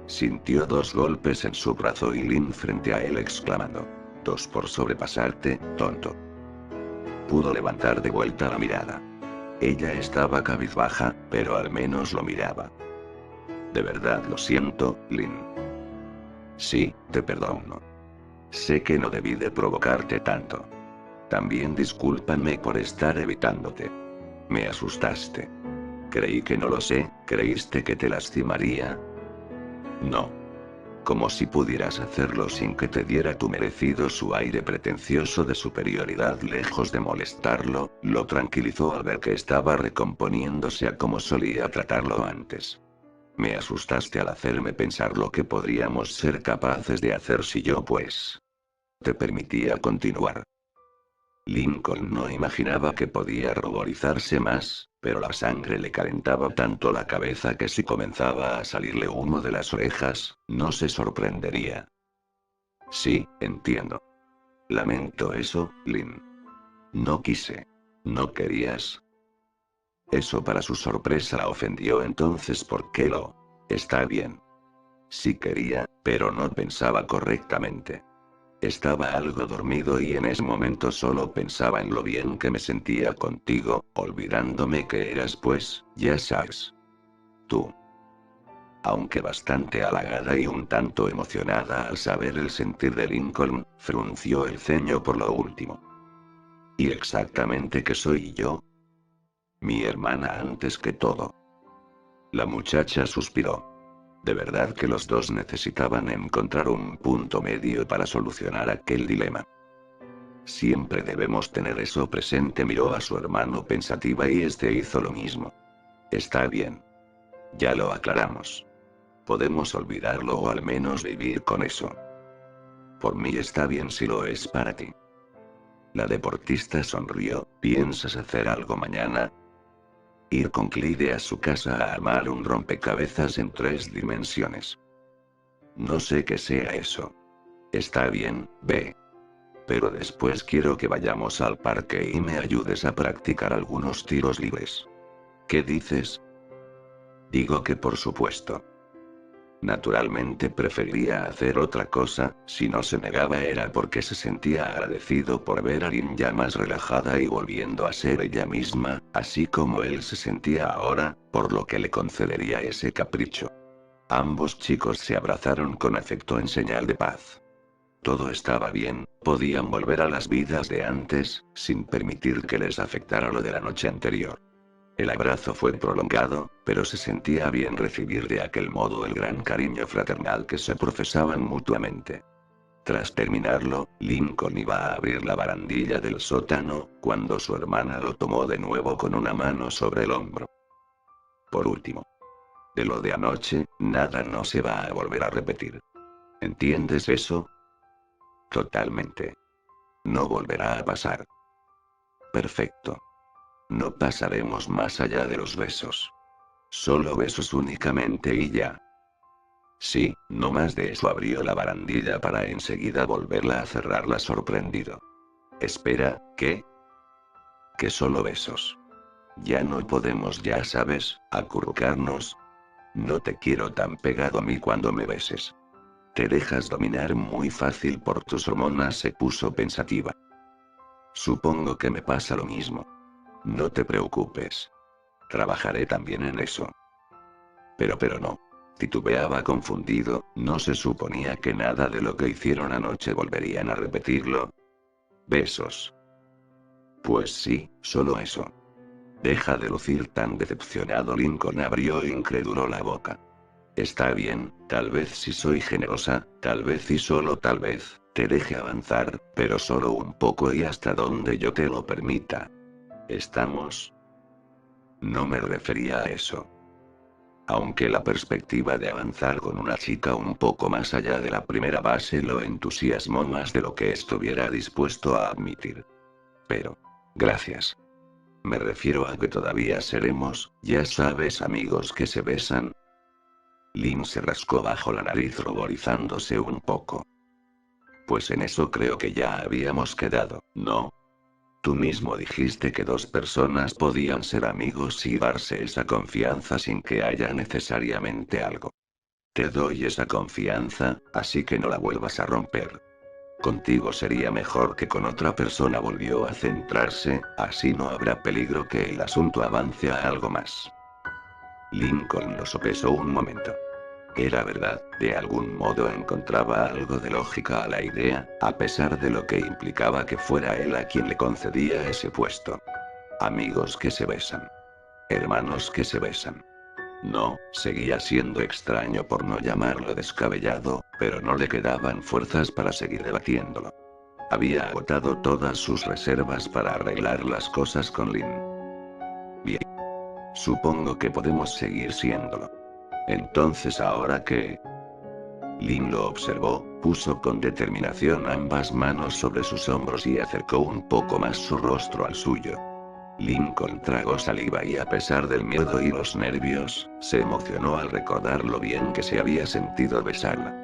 Sintió 2 golpes en su brazo y Lin frente a él exclamando: «2 por sobrepasarte, tonto». Pudo levantar de vuelta la mirada. Ella estaba cabizbaja, pero al menos lo miraba. «De verdad lo siento, Lin». «Sí, te perdono. Sé que no debí de provocarte tanto. También discúlpame por estar evitándote. Me asustaste. Creí que no lo sé, ¿creíste que te lastimaría?» «No. Como si pudieras hacerlo sin que te diera tu merecido». Su aire pretencioso de superioridad, lejos de molestarlo, lo tranquilizó al ver que estaba recomponiéndose a como solía tratarlo antes. «Me asustaste al hacerme pensar lo que podríamos ser capaces de hacer si yo te permitía continuar». Lincoln no imaginaba que podía ruborizarse más, pero la sangre le calentaba tanto la cabeza que si comenzaba a salirle humo de las orejas, no se sorprendería. «Sí, entiendo. Lamento eso, Lin. No quise. ¿No querías?» Eso para su sorpresa la ofendió. «Entonces, ¿por qué lo...?» «Está bien. Sí quería, pero no pensaba correctamente. Estaba algo dormido y en ese momento solo pensaba en lo bien que me sentía contigo, olvidándome que eras ya sabes. Tú». Aunque bastante halagada y un tanto emocionada al saber el sentir de Lincoln, frunció el ceño por lo último. «¿Y exactamente qué soy yo?» «Mi hermana antes que todo». La muchacha suspiró. De verdad que los dos necesitaban encontrar un punto medio para solucionar aquel dilema. «Siempre debemos tener eso presente». Miró a su hermano pensativa y este hizo lo mismo. «Está bien. Ya lo aclaramos. Podemos olvidarlo o al menos vivir con eso. Por mí está bien si lo es para ti». La deportista sonrió. «¿Piensas hacer algo mañana?» «Ir con Clyde a su casa a armar un rompecabezas en 3 dimensiones». «No sé qué sea eso». «Está bien, ve. Pero después quiero que vayamos al parque y me ayudes a practicar algunos tiros libres». «¿Qué dices?» «Digo que por supuesto». Naturalmente preferiría hacer otra cosa, si no se negaba era porque se sentía agradecido por ver a Lin ya más relajada y volviendo a ser ella misma, así como él se sentía ahora, por lo que le concedería ese capricho. Ambos chicos se abrazaron con afecto en señal de paz. Todo estaba bien, podían volver a las vidas de antes, sin permitir que les afectara lo de la noche anterior. El abrazo fue prolongado, pero se sentía bien recibir de aquel modo el gran cariño fraternal que se profesaban mutuamente. Tras terminarlo, Lincoln iba a abrir la barandilla del sótano, cuando su hermana lo tomó de nuevo con una mano sobre el hombro. «Por último. De lo de anoche, nada no se va a volver a repetir. ¿Entiendes eso?» «Totalmente. No volverá a pasar». «Perfecto. No pasaremos más allá de los besos. Solo besos únicamente y ya». «Sí, no más de eso». Abrió la barandilla para enseguida volverla a cerrarla sorprendido. «Espera, ¿qué?» «Que solo besos. Ya no podemos, ya sabes, acurrucarnos. No te quiero tan pegado a mí cuando me beses. Te dejas dominar muy fácil por tus hormonas». Se puso pensativa. «Supongo que me pasa lo mismo. No te preocupes. Trabajaré también en eso». Pero no. Titubeaba confundido, ¿no se suponía que nada de lo que hicieron anoche volverían a repetirlo? «Besos». «Pues sí, solo eso». «Deja de lucir tan decepcionado». Lincoln abrió incrédulo la boca. «Está bien, tal vez si soy generosa, tal vez y solo tal vez, te deje avanzar, pero solo un poco y hasta donde yo te lo permita. ¿Estamos?» «No me refería a eso». Aunque la perspectiva de avanzar con una chica un poco más allá de la primera base lo entusiasmó más de lo que estuviera dispuesto a admitir. «Pero... gracias. Me refiero a que todavía seremos, ya sabes, amigos que se besan». Lin se rascó bajo la nariz ruborizándose un poco. «Pues en eso creo que ya habíamos quedado, ¿no?» Tú mismo dijiste que dos personas podían ser amigos y darse esa confianza sin que haya necesariamente algo. Te doy esa confianza, así que no la vuelvas a romper. Contigo sería mejor que con otra persona. Volvió a centrarse, así no habrá peligro que el asunto avance a algo más. Lincoln lo sopesó un momento. Era verdad, de algún modo encontraba algo de lógica a la idea, a pesar de lo que implicaba que fuera él a quien le concedía ese puesto. Amigos que se besan. Hermanos que se besan. No, seguía siendo extraño por no llamarlo descabellado, pero no le quedaban fuerzas para seguir debatiéndolo. Había agotado todas sus reservas para arreglar las cosas con Lynn. Bien. Supongo que podemos seguir siéndolo. Entonces, ¿ahora qué? Lynn lo observó, puso con determinación ambas manos sobre sus hombros y acercó un poco más su rostro al suyo. Lincoln tragó saliva y, a pesar del miedo y los nervios, se emocionó al recordar lo bien que se había sentido besarla.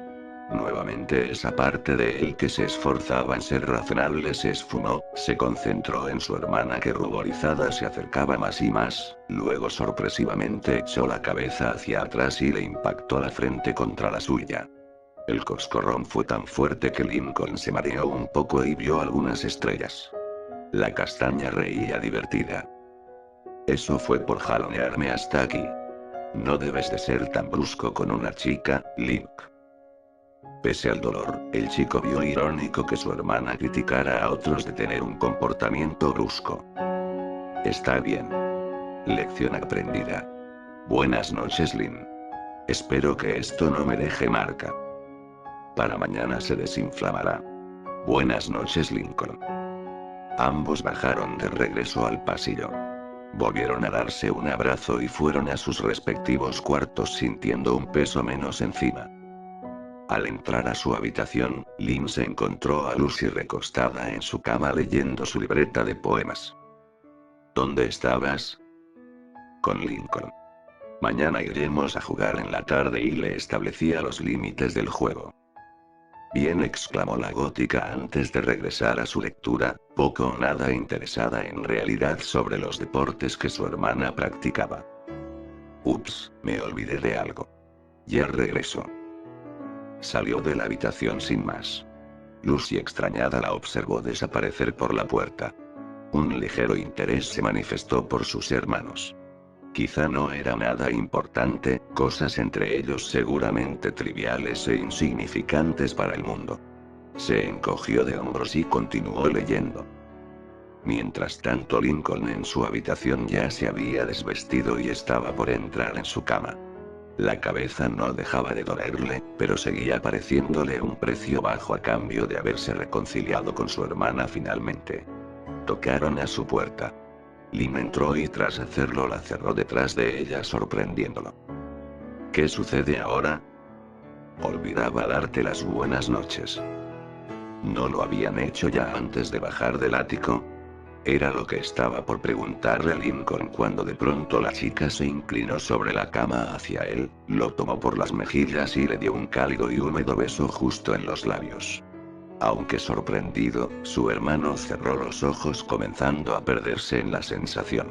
Nuevamente esa parte de él que se esforzaba en ser razonable se esfumó, se concentró en su hermana que ruborizada se acercaba más y más, luego sorpresivamente echó la cabeza hacia atrás y le impactó la frente contra la suya. El coscorrón fue tan fuerte que Lincoln se mareó un poco y vio algunas estrellas. La castaña reía divertida. Eso fue por jalonearme hasta aquí. No debes de ser tan brusco con una chica, Link. Pese al dolor, el chico vio irónico que su hermana criticara a otros de tener un comportamiento brusco. Está bien. Lección aprendida. Buenas noches, Lynn. Espero que esto no me deje marca. Para mañana se desinflamará. Buenas noches, Lincoln. Ambos bajaron de regreso al pasillo. Volvieron a darse un abrazo y fueron a sus respectivos cuartos sintiendo un peso menos encima. Al entrar a su habitación, Lynn se encontró a Lucy recostada en su cama leyendo su libreta de poemas. ¿Dónde estabas? Con Lincoln. Mañana iremos a jugar en la tarde y le establecía los límites del juego. Bien, exclamó la gótica antes de regresar a su lectura, poco o nada interesada en realidad sobre los deportes que su hermana practicaba. Ups, me olvidé de algo. Ya regreso. Salió de la habitación sin más. Lucy, extrañada, la observó desaparecer por la puerta. Un ligero interés se manifestó por sus hermanos. Quizá no era nada importante, cosas entre ellos seguramente triviales e insignificantes para el mundo. Se encogió de hombros y continuó leyendo. Mientras tanto, Lincoln en su habitación ya se había desvestido y estaba por entrar en su cama. La cabeza no dejaba de dolerle, pero seguía pareciéndole un precio bajo a cambio de haberse reconciliado con su hermana finalmente. Tocaron a su puerta. Lynn entró y tras hacerlo la cerró detrás de ella, sorprendiéndolo. ¿Qué sucede ahora? Olvidaba darte las buenas noches. ¿No lo habían hecho ya antes de bajar del ático? Era lo que estaba por preguntarle a Lincoln cuando de pronto la chica se inclinó sobre la cama hacia él, lo tomó por las mejillas y le dio un cálido y húmedo beso justo en los labios. Aunque sorprendido, su hermano cerró los ojos comenzando a perderse en la sensación.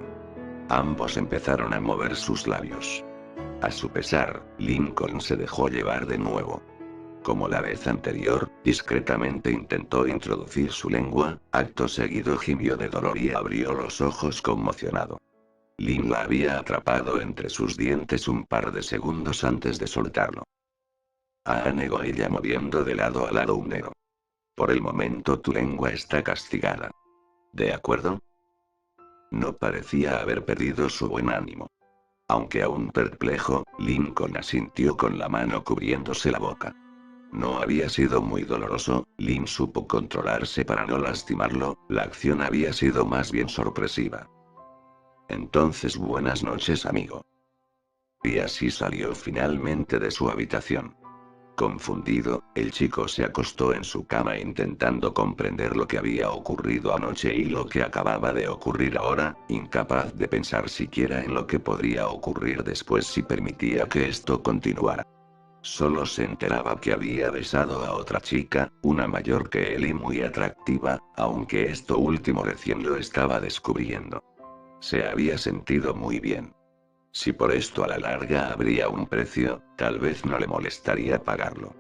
Ambos empezaron a mover sus labios. A su pesar, Lincoln se dejó llevar de nuevo. Como la vez anterior, discretamente intentó introducir su lengua, acto seguido gimió de dolor y abrió los ojos conmocionado. Lynn la había atrapado entre sus dientes un par de segundos antes de soltarlo. Ah, negó ella moviendo de lado a lado un dedo. Por el momento tu lengua está castigada. ¿De acuerdo? No parecía haber perdido su buen ánimo. Aunque aún perplejo, Lincoln asintió con la mano cubriéndose la boca. No había sido muy doloroso, Lynn supo controlarse para no lastimarlo, la acción había sido más bien sorpresiva. Entonces, buenas noches, amigo. Y así salió finalmente de su habitación. Confundido, el chico se acostó en su cama intentando comprender lo que había ocurrido anoche y lo que acababa de ocurrir ahora, incapaz de pensar siquiera en lo que podría ocurrir después si permitía que esto continuara. Solo se enteraba que había besado a otra chica, una mayor que él y muy atractiva, aunque esto último recién lo estaba descubriendo. Se había sentido muy bien. Si por esto a la larga habría un precio, tal vez no le molestaría pagarlo.